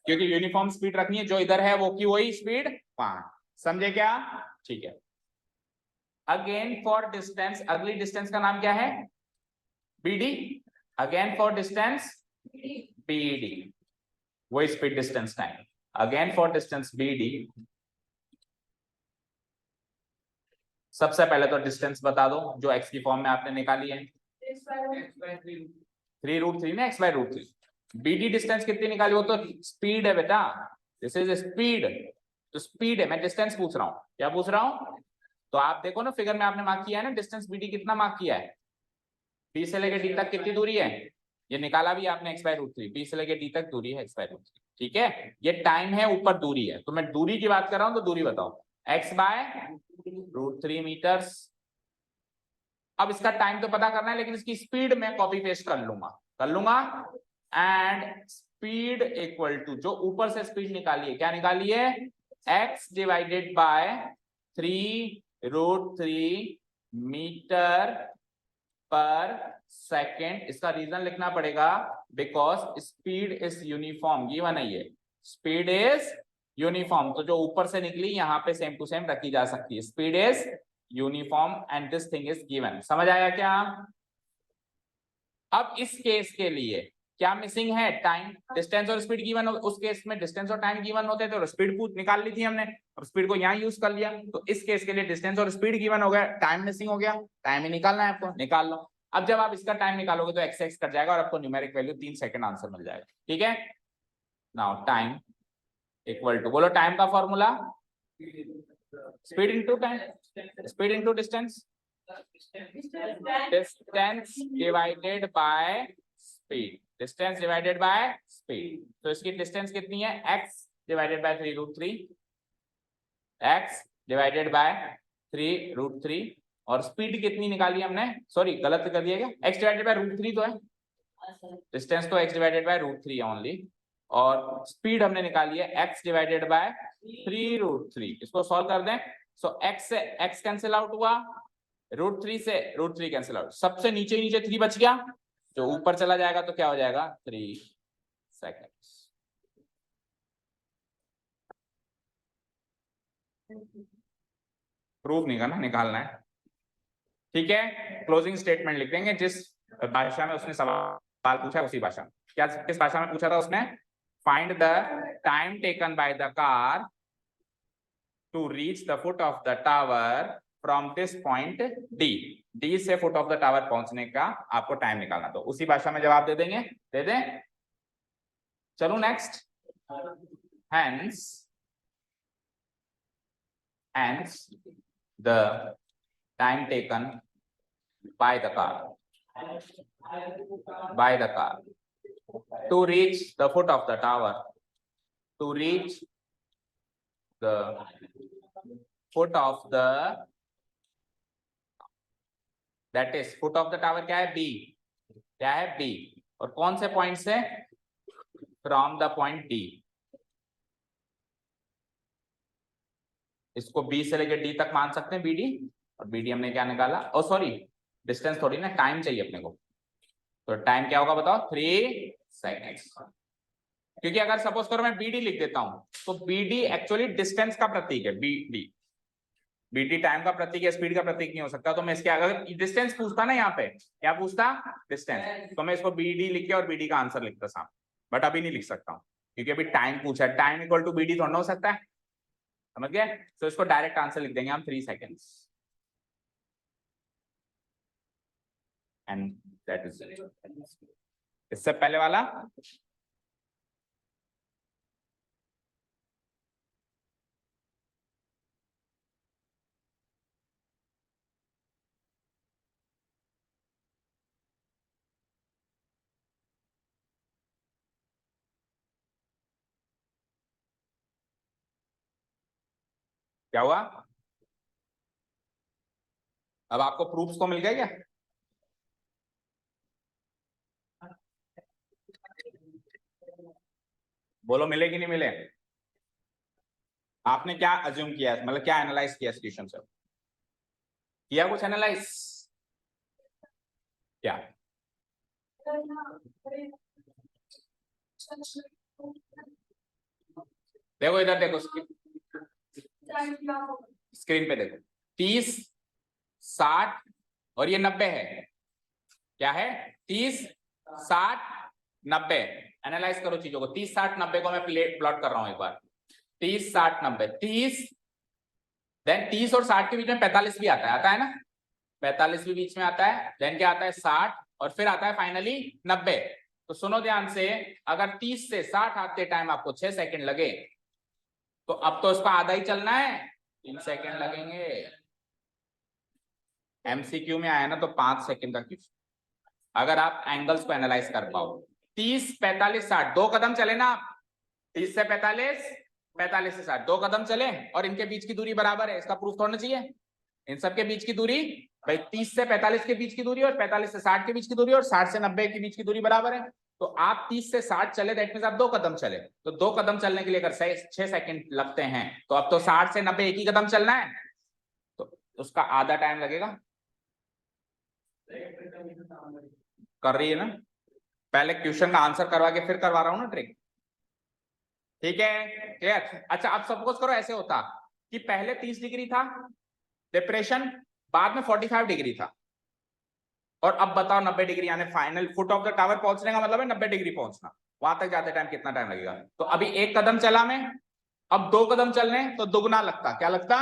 S1: क्योंकि यूनिफॉर्म स्पीड रखनी है, जो इधर है वो की वही स्पीड वहां, समझे क्या, ठीक है। अगेन फॉर डिस्टेंस, अगली डिस्टेंस का नाम क्या है, BD, again for distance BD, वही speed, distance, time, again for distance BD। सबसे पहले तो डिस्टेंस बता दो जो x की फॉर्म में आपने निकाली है, 3√3 ना, x/√3। BD डिस्टेंस कितनी निकाली, वो तो स्पीड है बेटा, दिस इज स्पीड, तो स्पीड है, मैं डिस्टेंस पूछ रहा हूँ, क्या पूछ रहा हूँ, तो आप देखो ना फिगर में आपने मार्क किया है ना, डिस्टेंस BD कितना मार्क किया है, B से लेकर D तक कितनी दूरी है, ये निकाला भी आपने x/√3, B से लेकर D तक दूरी है x/√3, ठीक है। ये टाइम है, ऊपर दूरी है, तो मैं दूरी की बात कर रहा हूं, तो दूरी बताओ, x/√3 मीटर्स। अब इसका टाइम तो पता करना है, लेकिन इसकी स्पीड में कॉपी पेस्ट कर लूंगा, एंड स्पीड इक्वल टू, जो ऊपर से स्पीड निकाली है, क्या निकाली है, x डिवाइडेड बाय 3√3 मीटर पर सेकेंड। इसका रीजन लिखना पड़ेगा, because speed is uniform, given है ये, स्पीड इज यूनिफॉर्म, तो जो ऊपर से निकली यहाँ पे सेम टू सेम रखी जा सकती है, speed is uniform and this thing is given. समझ आया क्या? अब इस केस के लिए क्या मिसिंग है, टाइम। डिस्टेंस और स्पीड गिवन, उस केस में डिस्टेंस और टाइम गिवन होते थे और स्पीड पूछ निकाल ली थी हमने, अब स्पीड को यहाँ यूज कर लिया, तो इस केस के लिए डिस्टेंस और स्पीड गिवन हो गया, टाइम मिसिंग हो गया, टाइम ही निकालना है आपको, निकाल लो। अब जब आप इसका टाइम निकालोगे तो एक्स एक्स कट जाएगा और आपको न्यूमेरिक वैल्यू 3 सेकंड आंसर मिल जाएगा। ठीक है, नाउ टाइम इक्वल टू, बोलो टाइम का formula, speed into time, speed into distance, distance divided by speed, distance divided by speed. तो इसकी डिस्टेंस कितनी है, x divided bye 3√3, x divided bye 3√3, और स्पीड कितनी निकाली हमने, सॉरी गलत कर दिया क्या, x डिवाइडेड बाय √3 तो है, डिस्टेंस तो x डिवाइडेड बाय √3 है ओनली, और स्पीड हमने निकाली है x डिवाइडेड बाय 3√3। इसको सॉल्व कर दें, सो x से x कैंसिल आउट हुआ, √3 से √3 कैंसिल आउट, सबसे नीचे नीचे 3 बच गया, जो ऊपर चला जाएगा तो क्या हो जाएगा, 3 सेकेंड्स। प्रूफ नहीं करना, निकालना है। ठीक है, क्लोजिंग स्टेटमेंट लिख देंगे, जिस भाषा में उसने सवाल पूछा उसी भाषा में। क्या, किस भाषा में पूछा था उसने, find the time taken by the car to reach the foot of the tower from this point D, D से फुट ऑफ द टावर पहुंचने का आपको टाइम निकालना, तो उसी भाषा में जवाब दे देंगे, दे दें। चलो next, hence the time taken by the car to reach the foot of the tower, to reach the foot of the, that is foot of the tower क्या है, B, क्या है B, और कौन से पॉइंट से, from the point D, इसको B से लेकर D तक मान सकते हैं BD, और BD हमने क्या निकाला, ओ सॉरी डिस्टेंस थोड़ी ना, टाइम चाहिए अपने को, तो टाइम क्या होगा बताओ, 3 सेकेंड्स। क्योंकि अगर सपोज करो मैं BD लिख देता हूं, तो BD एक्चुअली डिस्टेंस का प्रतीक है, BD टाइम का प्रतीक है, स्पीड का प्रतीक नहीं हो सकता, तो मैं इसके अगर डिस्टेंस पूछता ना, यहाँ पे क्या पूछता, डिस्टेंस, तो मैं इसको BD लिख के और BD का आंसर लिखता सामने, बट अभी नहीं लिख सकता हूँ क्योंकि अभी टाइम पूछा है, टाइम इक्वल टू BD थोड़ा हो सकता है, समझ गए, तो इसको डायरेक्ट आंसर लिख देंगे हम 3 seconds, and that is it. इससे पहले वाला क्या हुआ, अब आपको प्रूफ्स तो मिल गए क्या, बोलो मिले कि नहीं मिले, आपने क्या अज्यूम किया, मतलब क्या एनालाइज किया सिचुएशन से, किया कुछ एनालाइज, क्या, देखो इधर देखो, स्क्रीन पे देखो, 30, 60 और ये 90 है, क्या है, 30, 60, 90, एनालाइज करो चीजों को, 30, 60, 90 को मैं प्लॉट कर रहा हूं एक बार, 30, 60, 90, 30, देन 30 और 60 के बीच में 45 भी आता है ना, 45 भी बीच में आता है, देन क्या आता है 60, और फिर आता है फाइनली 90। तो सुनो ध्यान से, अगर 30 से 60 आते टाइम आपको 6 सेकंड लगे, तो अब तो इसका आधा ही चलना है, 3 सेकंड लगेंगे। एमसीक्यू में आया ना तो 5 सेकंड का क्वेश्चन, अगर आप एंगल्स को एनालाइज कर पाओ, 30, 45, 60, 2 कदम चले ना आप, 30 से 45, 45 से 60, 2 कदम चले, और इनके बीच की दूरी बराबर है, इसका प्रूफ होना चाहिए, इन सब के बीच की दूरी भाई 30 से 45 के बीच की दूरी और 45 से 60 के बीच की दूरी और 60 से 90 के बीच की दूरी बराबर है, तो आप 30 से 60 चले, दैट मींस आप 2 कदम चले, तो 2 कदम चलने के लिए अगर 6 सेकंड लगते हैं तो अब तो 60 से 90 एक ही कदम चलना है, तो उसका आधा टाइम लगेगा। कर रही है ना, पहले क्वेश्चन का आंसर करवा के फिर करवा रहा हूं ना ट्रिक, ठीक है, क्लियर। अच्छा अब सपोज करो ऐसे होता कि पहले 30 डिग्री था डिप्रेशन, बाद में 45 डिग्री था, और अब बताओ 90 डिग्री, यानी final foot of the tower पहुंचने का मतलब है 90 डिग्री पहुंचना, वहां तक जाते टाइम कितना टाइम लगेगा। तो अभी 1 कदम चला मैं, अब 2 कदम चलने तो दुगना लगता, क्या लगता,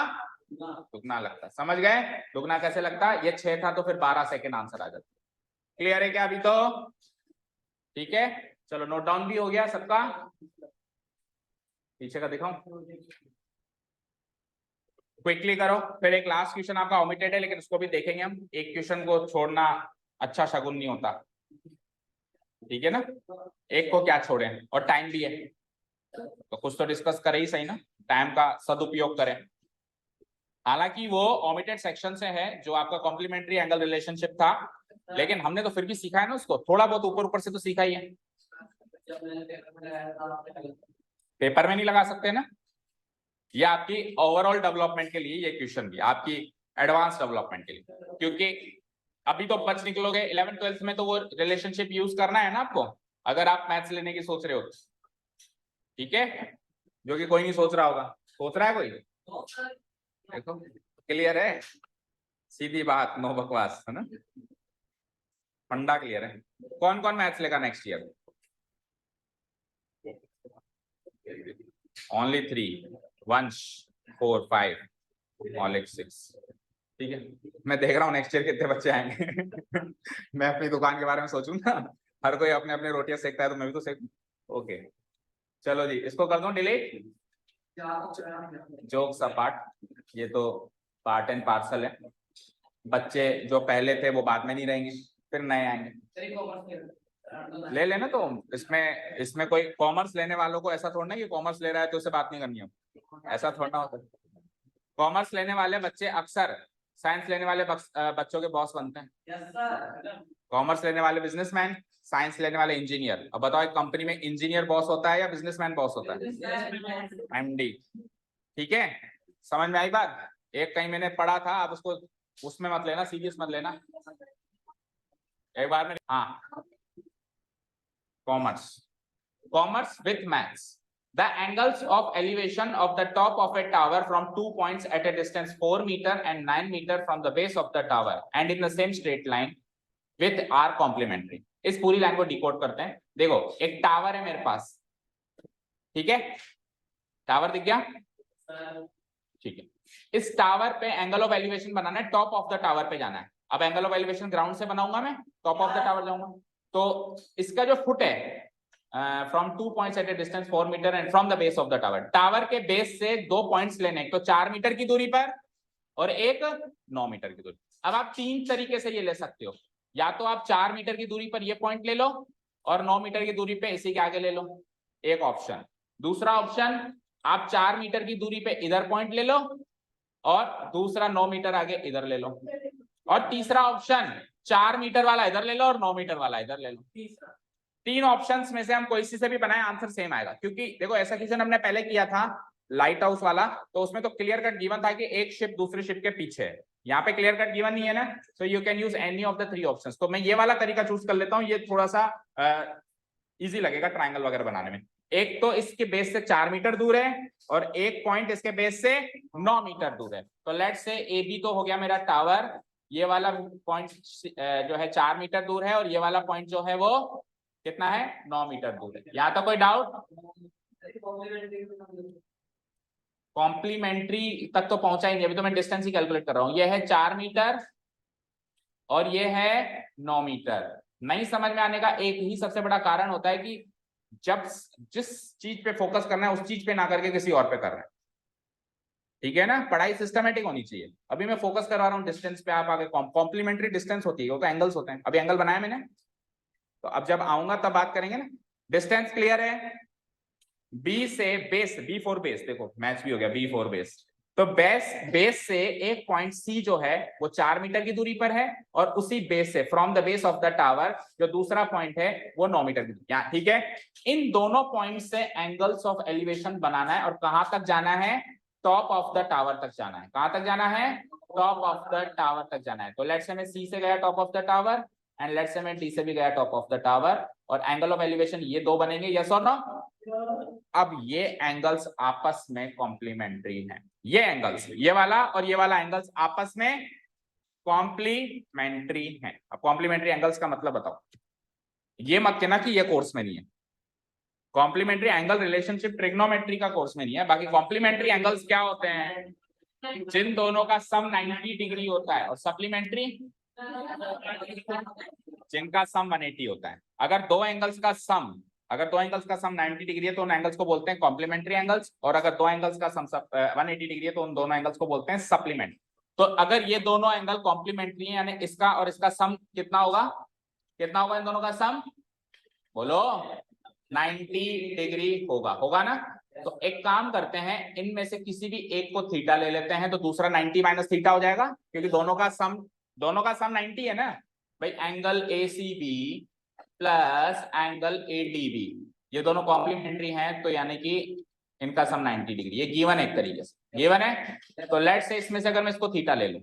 S1: दुगना लगता। समझ गए दुगना कैसे लगता, ये 6 था तो फिर 12 सेकेंड आंसर आ जाता। क्लियर है क्या अभी तो, ठीक है, चलो नोट डाउन भी हो गया सबका, पीछे का दिखाऊं, क्विकली करो। फिर एक लास्ट क्वेश्चन आपका ओमिटेड है, लेकिन उसको भी देखेंगे हम, एक क्वेश्चन को छोड़ना अच्छा शगुन नहीं होता, ठीक है ना, एक को क्या छोड़े, और टाइम भी है तो कुछ तो डिस्कस करें ही सही ना, टाइम का सदुपयोग करें। हालांकि वो ओमिटेड सेक्शन से है जो आपका कॉम्प्लीमेंट्री एंगल रिलेशनशिप था, लेकिन हमने तो फिर भी सीखा है ना उसको, थोड़ा बहुत ऊपर ऊपर से तो सीखा ही है, पेपर में नहीं लगा सकते ना, ये आपकी ओवरऑल डेवलपमेंट के लिए, ये क्वेश्चन भी आपकी एडवांस डेवलपमेंट के लिए, क्योंकि अभी तो बच निकलोगे 11th 12th में, तो वो रिलेशनशिप यूज करना है ना आपको, अगर आप मैथ्स लेने की सोच रहे हो, ठीक है, जो कि कोई नहीं सोच रहा होगा, सोच रहा है कोई, देखो क्लियर है, सीधी बात, नो बकवास, है ना, फंडा क्लियर है। कौन कौन मैथ्स लेगा नेक्स्ट ईयर, ओनली 3, वंश 4 5 मौलिक 6, ठीक है, मैं देख रहा हूँ नेक्स्ट ईयर कितने बच्चे आएंगे मैं अपनी दुकान के बारे में सोचूं ना, हर कोई अपने अपने रोटियां सेकता है तो मैं भी तो सेक, ओके चलो जी, इसको कर दो डिलीट, जोक्स अपार्ट, ये तो पार्ट एंड पार्सल है, बच्चे जो पहले थे वो बाद में नहीं रहेंगे, फिर नए आएंगे, ले लेना। तो इसमें इसमें कोई कॉमर्स लेने वालों को ऐसा थोड़ा ना कि कॉमर्स ले रहा है तो उससे बात नहीं करनी है, ऐसा थोड़ा ना होता। कॉमर्स लेने वाले बच्चे अक्सर साइंस लेने वाले बच्चों के बॉस बनते हैं, कॉमर्स लेने वाले बिजनेसमैन, साइंस लेने वाले इंजीनियर। अब बताओ एक कंपनी में इंजीनियर बॉस होता है या बिजनेसमैन बॉस होता है, एमडी, ठीक है, समझ में आई बात। एक कहीं मैंने पढ़ा था, आप उसको उसमें मत लेना, सीरियस मत लेना, एक बार में, हाँ commerce with maths, the angles of elevation of the top of a tower from 2 points at a distance 4 meter and 9 meter from the base of the tower and in the same straight line with are complementary। इस पूरी line को decode करते हैं। देखो एक tower है मेरे पास, ठीक है, टावर दिख गया, ठीक है, इस टावर पे एंगल ऑफ एलिवेशन बनाना है, टॉप ऑफ द टावर पे जाना है। अब एंगल ऑफ एलिवेशन ग्राउंड से बनाऊंगा मैं, टॉप ऑफ द टावर जाऊंगा, तो इसका जो फुट है from 2 points at a distance 4 metre and from the base of the tower, tower के बेस से 2 पॉइंट्स लेने, तो 4 मीटर की दूरी पर और एक 9 मीटर की दूरी। अब आप 3 तरीके से ये ले सकते हो, या तो आप 4 मीटर की दूरी पर ये पॉइंट ले लो और 9 मीटर की दूरी पे इसी के आगे ले लो, एक ऑप्शन। दूसरा ऑप्शन, आप 4 मीटर की दूरी पे इधर पॉइंट ले लो और दूसरा 9 मीटर आगे इधर ले लो, और तीसरा ऑप्शन 4 मीटर वाला इधर ले लो और 9 मीटर वाला इधर ले लो। 3 ऑप्शंस में से हम कोई से भी बनाए आंसर सेम आएगा, क्योंकि देखो ऐसा क्वेश्चन हमने पहले किया था लाइट हाउस वाला, तो उसमें तो क्लियर कट गिवन था कि एक शिप दूसरे शिप के पीछे है, यहाँ पे क्लियर कट गिवन नहीं है ना, so you can use any of the 3 options. तो मैं ये वाला तरीका चूज कर लेता हूँ, ये थोड़ा सा इजी लगेगा ट्रायंगल वगैरह बनाने में। एक तो इसके बेस से 4 मीटर दूर है और एक पॉइंट इसके बेस से 9 मीटर दूर है, तो लेट्स से ए बी तो हो गया मेरा टावर, ये वाला पॉइंट जो है 4 मीटर दूर है और ये वाला पॉइंट जो है वो कितना है, 9 मीटर दूर है। यहाँ तक कोई डाउट, कॉम्प्लीमेंट्री तक तो पहुंचा ही नहीं, अभी तो मैं डिस्टेंस ही कैलकुलेट कर रहा हूं। ये है 4 मीटर और ये है 9 मीटर। नहीं समझ में आने का एक ही सबसे बड़ा कारण होता है कि जब जिस चीज पे फोकस करना है उस चीज पे ना करके किसी और पे कर रहे हैं, ठीक है ना, पढ़ाई सिस्टमेटिक होनी चाहिए। अभी मैं फोकस करवा रहा हूँ डिस्टेंस पे, आप आगे कॉम्प्लीमेंट्री डिस्टेंस होती है, वो तो एंगल्स होते हैं, अभी एंगल बनाया मैंने, तो अब जब आऊंगा तब बात करेंगे ना। डिस्टेंस क्लियर है, बी से बेस, बी फॉर बेस, देखो मैच भी हो गया, बी फॉर बेस, तो बेस से एक पॉइंट सी जो है वो 4 मीटर की दूरी पर है, और उसी बेस से from the base of the tower जो दूसरा पॉइंट है वो 9 मीटर की दूरी। ठीक है, इन दोनों पॉइंट से एंगल्स ऑफ एलिवेशन बनाना है, और कहां तक जाना है, टॉप ऑफ द टावर तक जाना है। कहां तक जाना है, टॉप ऑफ द टावर तक जाना है। तो लेट्स से मैं सी से गया top of the tower, and let's say मैं डी से भी गया टॉप ऑफ द टावर, और एंगल ऑफ एलिवेशन ये दो बनेंगे, यस और नो। अब ये एंगल्स आपस में कॉम्प्लीमेंट्री हैं, ये एंगल्स, ये वाला और ये वाला एंगल्स आपस में कॉम्प्लीमेंट्री हैं। अब कॉम्प्लीमेंट्री एंगल्स का मतलब बताओ, ये मत कहना कि ये कोर्स में नहीं है। कॉम्प्लीमेंट्री एंगल रिलेशनशिप ट्रिग्नोमेट्री का कोर्स में नहीं है। बाकी कॉम्प्लीमेंट्री एंगल्स क्या होते हैं, जिन दोनों का सम 90 डिग्री होता है, और सप्लीमेंट्री जिनका सम 180 होता है। अगर दो एंगल्स का सम 90 डिग्री है तो उन एंगल्स को बोलते हैं कॉम्प्लीमेंट्री एंगल्स, और अगर दो एंगल्स का सम 180 डिग्री है तो उन दोनों एंगल्स को बोलते हैं सप्लीमेंट। तो अगर ये दोनों एंगल कॉम्प्लीमेंट्री है, यानी इसका और इसका सम कितना होगा, इन दोनों का सम, बोलो 90 डिग्री होगा ना। तो एक काम करते हैं, इनमें से किसी भी एक को थीटा ले लेते हैं, तो दूसरा 90 माइनस थीटा हो जाएगा, क्योंकि दोनों का सम 90 है ना भाई। Angle ACB plus angle ADB, ये दोनों कॉम्प्लीमेंट्री हैं, तो यानी कि इनका सम 90 डिग्री, ये गिवन है, एक तरीके से गिवन है। तो लेट्स से इसमें से अगर मैं इसको थीटा ले लूं,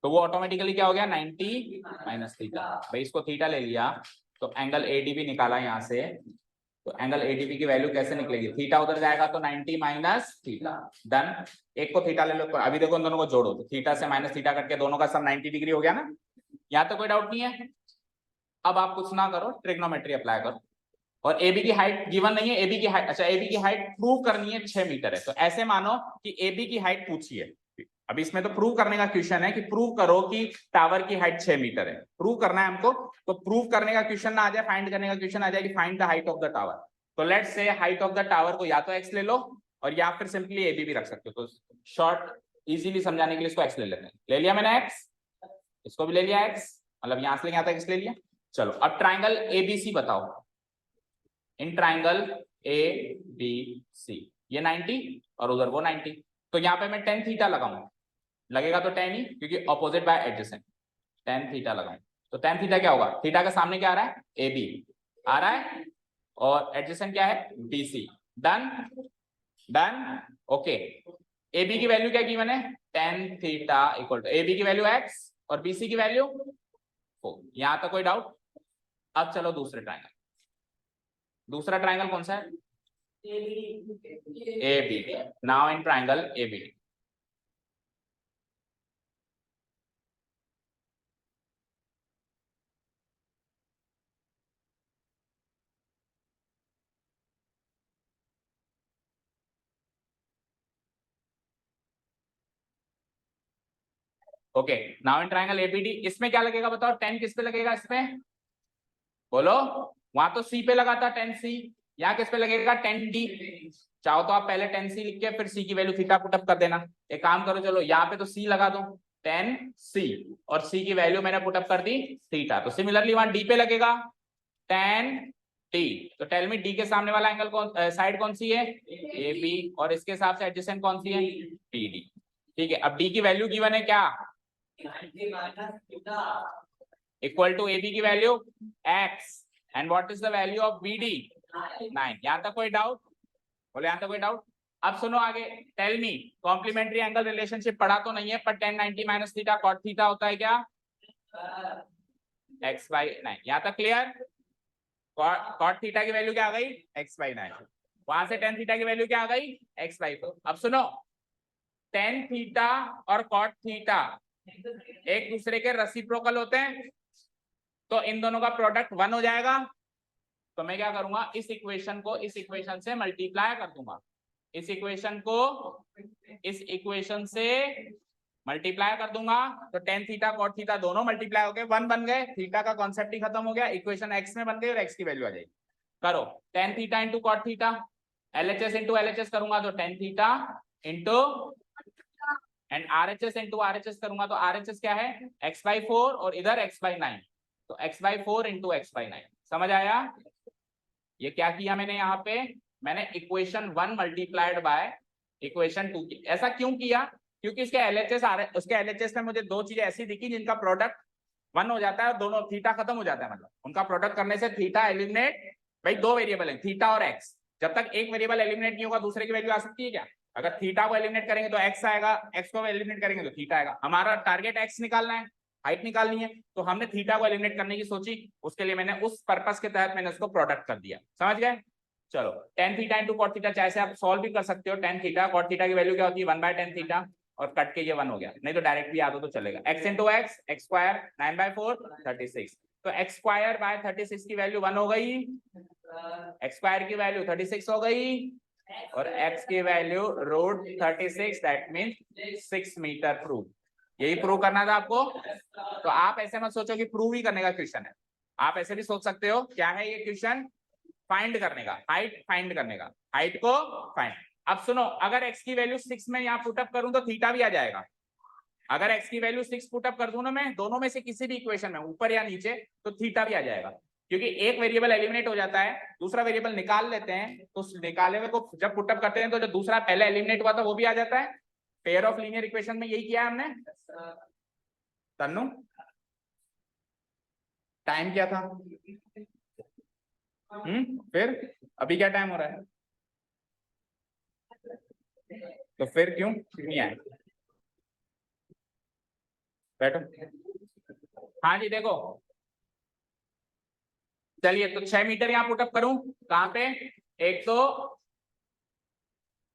S1: तो वो ऑटोमेटिकली क्या हो गया, 90 माइनस थीटा। भाई इसको थीटा ले लिया, तो एंगल ADB निकाला यहां से, तो एंगल ADB की वैल्यू कैसे निकलेगी, थीटा उधर जाएगा तो 90 माइनस थीटा, डन। एक को थीटा ले लो, तो अभी देखो इन दोनों को जोड़ो, तो थीटा से माइनस थीटा करके दोनों का सम 90 डिग्री हो गया ना। यहाँ तो कोई डाउट नहीं है। अब आप कुछ ना करो, ट्रिग्नोमेट्री अप्लाई करो, और AB की हाइट गिवन नहीं है, AB की हाइट, अच्छा AB की हाइट प्रूव करनी है 6 मीटर है। तो ऐसे मानो कि AB की हाइट पूछी है, अभी इसमें तो प्रूव करने का क्वेश्चन है कि प्रूव करो कि टावर की हाइट 6 मीटर है, प्रूव करना है हमको। तो प्रूव करने का क्वेश्चन ना आ जाए, फाइंड करने का क्वेश्चन आ जाए कि find the height of the tower. तो let's say height of the tower को या तो x ले लो, और या फिर सिंपली AB भी रख सकते हो। तो शॉर्ट इजीली समझाने के लिए इसको x ले लेते हैं। ले लिया मैंने x, इसको भी ले लिया x, मतलब यहां से यहाँ तक x ले लिया। चलो अब ट्राइंगल ABC बताओ, इन ट्राइंगल ABC ये 90 और उधर वो 90, तो यहाँ पे मैं tan थीटा लगाऊंगा, लगेगा तो tan ही, क्योंकि opposite by adjacent, tan theta लगाऊं। तो tan थीटा क्या होगा, थीटा का सामने क्या आ रहा है, AB आ रहा है, और एडजेसेंट क्या है, BC। Done done, okay. AB की वैल्यू क्या गिवन है, tan theta equal to AB की वैल्यू x और BC की वैल्यू 4। यहां तक कोई डाउट। अब चलो दूसरे ट्राइंगल, दूसरा ट्राइंगल कौन सा है, ABD। Now in triangle ABD, okay. Now in triangle ABD, इसमें क्या लगेगा बताओ, tan किस पे लगेगा इसमें, बोलो। वहां तो C पे लगा था tan C, यहाँ किस पे लगेगा, tan D। चाहो तो आप पहले tan C लिख के फिर C की वैल्यू थीटा पुटअप कर देना। एक काम करो, चलो यहाँ पे तो C लगा दो, tan C, और C की वैल्यू मैंने पुटअप कर दी थीटा। तो सिमिलरली वहां D पे लगेगा tan D। तो टेल मी D के सामने वाला एंगल कौन, साइड कौन सी है, AB, और इसके हिसाब से एडजेसेंट कौन सी है, BD। ठीक है, अब D की वैल्यू गिवन है क्या, इक्वल टू AB की value x, and what is the value of BD, 9। यहां तक कोई डाउट, बोले यहां तक कोई डाउट। अब सुनो आगे, tell me, complementary angle relationship पढ़ा तो नहीं है, पर tan 90 minus theta cot theta होता है क्या, x/9। यहां तक क्लियर। कॉट थीटा की वैल्यू क्या आ गई, x/9, वहां से tan थीटा की वैल्यू क्या आ गई, x/4। अब सुनो, tan थीटा और कॉट थीटा एक दूसरे के रेसिप्रोकल होते हैं, तो इन दोनों का प्रोडक्ट 1 हो जाएगा। तो मैं क्या करूंगा, इस इक्वेशन को इस इक्वेशन से मल्टीप्लाई कर दूंगा, इस इक्वेशन को इस इक्वेशन से मल्टीप्लाई कर दूंगा। तो tan थीटा कॉट थीटा दोनों मल्टीप्लाई हो गए, 1 बन गए, थीटा का कॉन्सेप्ट ही खत्म हो गया, इक्वेशन x में बन गई और x की वैल्यू आ जाएगी। करो tan theta into cot theta, LHS into LHS करूंगा तो tan theta into, and RHS into RHS करूंगा तो RHS क्या है, x/4, और इधर x/9, तो x/4 इंटू x/9। समझ आया। ये क्या किया मैंने यहाँ पे, मैंने इक्वेशन 1 मल्टीप्लाइड बाय इक्वेशन 2 की। ऐसा क्यों किया? क्योंकि इसके एलएचएस आ रहे, उसके एलएचएस में मुझे दो चीजें ऐसी दिखी जिनका प्रोडक्ट 1 हो जाता है और दोनों थीटा खत्म हो जाता है, मतलब उनका प्रोडक्ट करने से थीटा एलिमिनेट। भाई दो वेरिएबल है थीटा और एक्स, जब तक एक वेरिएबल एलिमिनेट नहीं होगा दूसरे की वैल्यू आ सकती है क्या? अगर थीटा को एलिमिनेट करेंगे तो एक्स आएगा, एक्स को एलिमिनेट करेंगे तो थीटा आएगा। हमारा टारगेट एक्स निकालना है, हाइट निकालनी है, तो हमने थीटा को एलिमिनेट करने की सोची, उसके लिए मैंने उस पर्पस के तहत मैंने उसको प्रोडक्ट कर दिया। समझ गए? चलो tan theta into cot theta, चाहे से आप सॉल्व भी कर सकते हो। tan थीटा कॉट थीटा की वैल्यू क्या होती है? 1/tan थीटा, और कट के ये 1 हो गया, नहीं तो डायरेक्ट भी याद हो तो चलेगा। x into x, x square 9/4 36, तो एक्स स्क्वायर बाय 36 की वैल्यू 1 हो गई, एक्स स्क्वायर की वैल्यू 36 हो गई, और x की value √36, that means 6 metre prove. यही प्रूव करना था आपको। तो आप ऐसे मत सोचो कि प्रूव ही करने का क्वेश्चन है, आप ऐसे भी सोच सकते हो क्या है ये क्वेश्चन, फाइंड करने का, हाइट फाइंड करने का, हाइट को फाइंड। अब सुनो, अगर x की वैल्यू 6 में यहाँ पुटअप करूं तो थीटा भी आ जाएगा। अगर x की वैल्यू 6 पुटअप कर दूं ना मैं, दोनों में से किसी भी इक्वेशन में ऊपर या नीचे, तो थीटा भी आ जाएगा। क्योंकि एक वेरिएबल एलिमिनेट हो जाता है, दूसरा वेरिएबल निकाल लेते हैं, तो निकाले हुए को जब पुटअप करते हैं तो जो दूसरा पहले एलिमिनेट हुआ था वो भी आ जाता है। पेयर ऑफ लीनियर इक्वेशन में यही किया है हमने। तन्नू टाइम क्या था? फिर अभी क्या टाइम हो रहा है? तो फिर क्यों नहीं आए? बैठो। हाँ जी देखो, चलिए तो 6 मीटर यहाँ पुटअप करूं, कहां पे? एक तो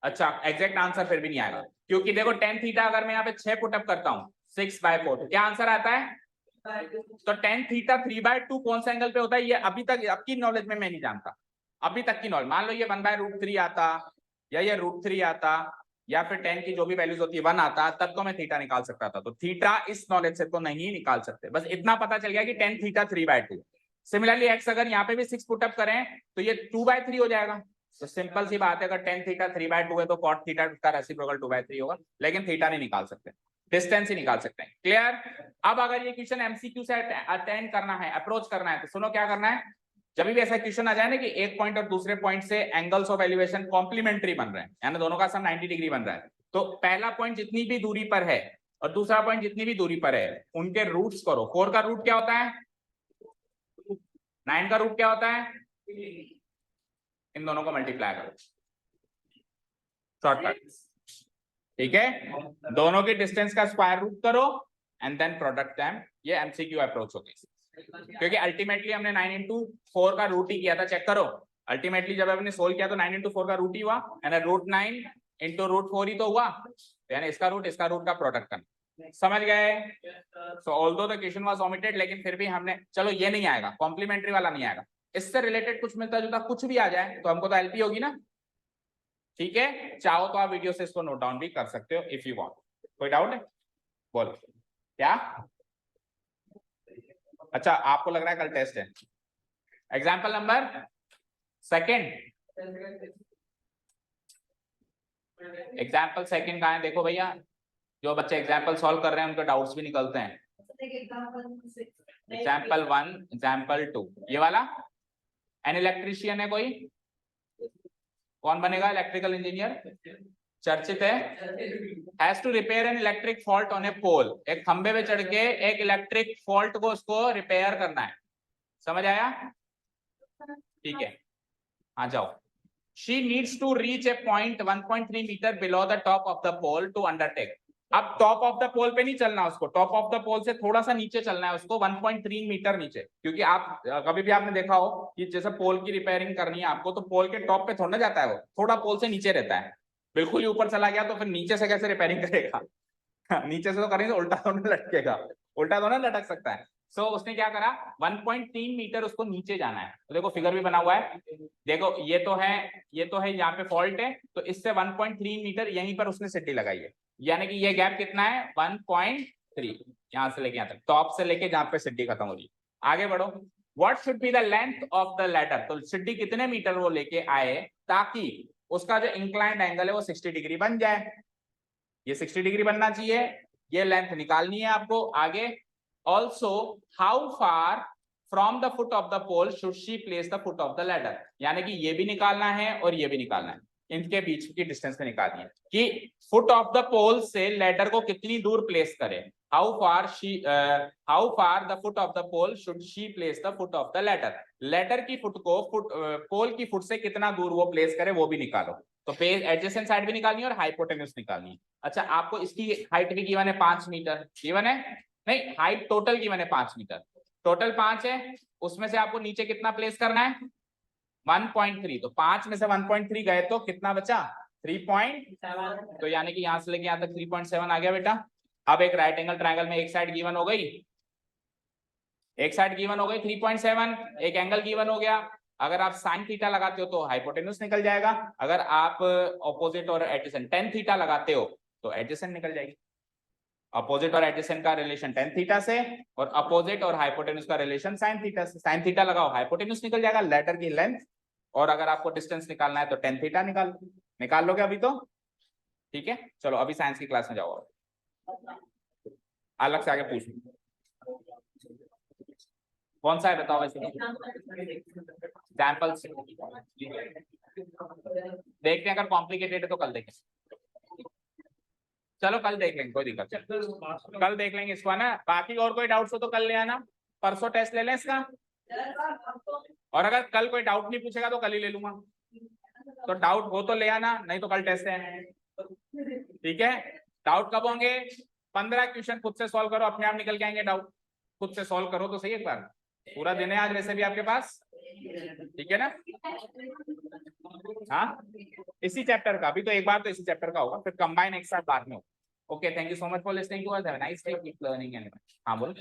S1: अच्छा एग्जैक्ट आंसर फिर भी नहीं आएगा, क्योंकि देखो tan थीटा अगर मैं यहाँ पे 6 पुटअप करता हूँ 6/4, तो क्या आंसर आता है? तो tan थीटा 3/2 कौन सा एंगल पे होता है, ये अभी तक आपकी नॉलेज में मैं नहीं जानता, अभी तक की नॉलेज। मान लो ये 1/√3 आता, या ये √3 आता, या फिर tan की जो भी वैल्यूज होती है 1 आता, तब तो मैं थीटा निकाल सकता था। तो थीटा इस नॉलेज से तो नहीं निकाल सकते, बस इतना पता चल गया कि tan थीटा 3/2। सिमिलरली एक्स अगर यहाँ पे भी 6 पुटअप करें तो ये 2/3 हो जाएगा। तो सिंपल सी बात है, अगर tan थीटा 3/2 है तो cot थीटा का रेसिप्रोकल 2/3 होगा, लेकिन थीटा नहीं निकाल सकते, डिस्टेंस ही निकाल सकते हैं। क्लियर? अब अगर ये क्वेश्चन एमसीक्यू से अटेंड करना है, अप्रोच करना है, तो सुनो क्या करना है। जब भी ऐसा क्वेश्चन आ जाए ना कि एक पॉइंट और दूसरे पॉइंट से एंगल्स ऑफ एलिवेशन कॉम्प्लीमेंट्री बन रहे हैं, यानी दोनों का सम 90 डिग्री बन रहा है, तो पहला पॉइंट जितनी भी दूरी पर है और दूसरा पॉइंट जितनी भी दूरी पर है, उनके रूट्स करो। 4 का रूट क्या होता है? 9 का रूट क्या होता है? इन दोनों को मल्टीप्लाई करो, शॉर्टकट। ठीक है, दोनों की डिस्टेंस का स्क्वायर रूट करो एंड देन प्रोडक्ट टाइम। ये एमसीक्यू अप्रोच होगी, क्योंकि अल्टीमेटली हमने 9 इंटू 4 का रूट ही किया था। चेक करो, अल्टीमेटली जब हमने सोल्व किया तो 9 इंटू 4 का रूट ही हुआ, यानी √9 इंटू √4 ही तो हुआ, यानी इसका रूट का प्रोडक्ट करना। समझ गए? सो although the question was omitted, लेकिन फिर भी हमने, चलो ये नहीं आएगा, कॉम्प्लीमेंट्री वाला नहीं आएगा, इससे रिलेटेड कुछ मिलता जुलता कुछ भी आ जाए तो हमको तो एलपी होगी ना। ठीक है, चाहो तो आप वीडियो से इसको नोट डाउन भी कर सकते हो इफ यू वांट। कोई डाउट है? बोलो क्या? अच्छा आपको लग रहा है कल टेस्ट है? Example number second, example second कहाँ है? देखो भैया, जो बच्चे एग्जाम्पल सॉल्व कर रहे हैं उनके डाउट्स भी निकलते हैं। एग्जाम्पल 1, एग्जाम्पल 2, ये वाला। एन इलेक्ट्रीशियन है कोई? कौन बनेगा इलेक्ट्रिकल इंजीनियर? चर्चित है। Has to repair an electric fault on a pole, एक खंबे पे चढ़ के एक इलेक्ट्रिक फॉल्ट को उसको रिपेयर करना है। समझ आया? ठीक है, आ जाओ। She needs to reach a point 1.3 meter below the top of the pole to undertake. अब टॉप ऑफ द पोल पे नहीं चलना उसको, टॉप ऑफ द पोल से थोड़ा सा नीचे चलना है उसको, 1.3 मीटर नीचे। क्योंकि आप कभी भी आपने देखा हो कि जैसे पोल की रिपेयरिंग करनी है आपको, तो पोल के टॉप पे थोड़ा ना जाता है, वो थोड़ा पोल से नीचे रहता है। बिल्कुल ही ऊपर चला गया तो फिर नीचे से कैसे रिपेयरिंग करेगा? नीचे से तो करेंगे, उल्टा तो नहीं लटकेगा, उल्टा तो ना लटक सकता है। सो उसने क्या करा, 1.3 मीटर उसको नीचे जाना है। तो देखो फिगर भी बना हुआ है, देखो ये तो है यहाँ पे फॉल्ट है, तो इससे 1.3 मीटर यहीं पर उसने सिटी लगाई है, यानी कि ये गैप कितना है? 1.3, यहाँ से लेके यहाँ तक, टॉप से लेके जहाँ पे सिटी खत्म हो रही है। आगे बढ़ो, what should be the length of the ladder, तो सिटी कितने मीटर वो लेके आए ताकि उसका जो इंक्लाइंड एंगल है वो 60 डिग्री बन जाए। ये 60 डिग्री बनना चाहिए, ये लेंथ निकालनी है आपको। आगे, also how far from the foot of the pole should she place the foot of the ladder, यानी कि ये भी निकालना है और ये भी निकालना है। इनके बीच की डिस्टेंस में निकालिए कि फुट ऑफ द पोल से लैडर को कितनी दूर प्लेस करे, how far the foot of the pole should she place the foot of the ladder, ladder की फुट को पोल की फुट से कितना दूर वो प्लेस करे वो भी निकालो। तो एडजेसेंट साइड भी निकालनी है और हाइपोटेन्यूज निकालनी है। अच्छा, आपको इसकी हाइट भी गिवन है 5 मीटर, गिवन है नहीं, हाइट टोटल गिवन है 5 मीटर, टोटल 5 है, उसमें से आपको नीचे कितना प्लेस करना है 1.3, तो 5 में से 1.3 गए तो कितना बचा 3.7, तो यानी कि यहां से लेके यहां तक 3.7 आ गया बेटा। अब एक राइट एंगल ट्रायंगल में एक साइड गिवन हो गई, एक साइड गिवन हो गई 3.7, एक एंगल गिवन हो गया। अगर आप साइन थीटा लगाते हो तो हाइपोटेन्यूज निकल जाएगा, अगर आप ऑपोजिट और एडजेसेंट टेन थीटा लगाते हो तो एडजेसेंट निकल जाएगी। अपोजिट और एडजेसेंट का रिलेशन टेन थीटा से और अपोजिट और हाइपोटेन्यूज का रिलेशन साइन थीटा से, साइन थीटा लगाओ हाइपोटेन्यूज निकल जाएगा, लेटर की लेंथ, और अगर आपको डिस्टेंस निकालना है तो टेन थीटा निकाल लोगे अभी तो, ठीक है। चलो अभी साइंस की क्लास में जाओ, अलग से आगे पूछ कौन सा है बताओ वैसे, सैंपल्स देखते हैं, अगर कॉम्प्लिकेटेड है तो कल देखें, चलो कल देख लेंगे, कोई दिक्कत नहीं, कल देख लेंगे इसको ना। बाकी और कोई डाउट्स हो तो कल ले आना, परसों टेस्ट ले लें इसका, और अगर कल कोई डाउट नहीं पूछेगा तो कल ही ले लूंगा, तो डाउट हो तो ले आना, नहीं तो कल टेस्ट है, ठीक है। डाउट कब होंगे, 15 क्वेश्चन खुद से सॉल्व करो, अपने आप निकल के आएंगे डाउट, खुद से सॉल्व करो तो सही, एक बार पूरा दिन है आज वैसे भी आपके पास, ठीक है ना। हाँ इसी चैप्टर का, अभी तो एक बार तो इसी चैप्टर का होगा, फिर कंबाइन एक साथ बाद में होगा। Okay, thank you so much for listening to us, have a nice day, keep learning and हाँ बोलो।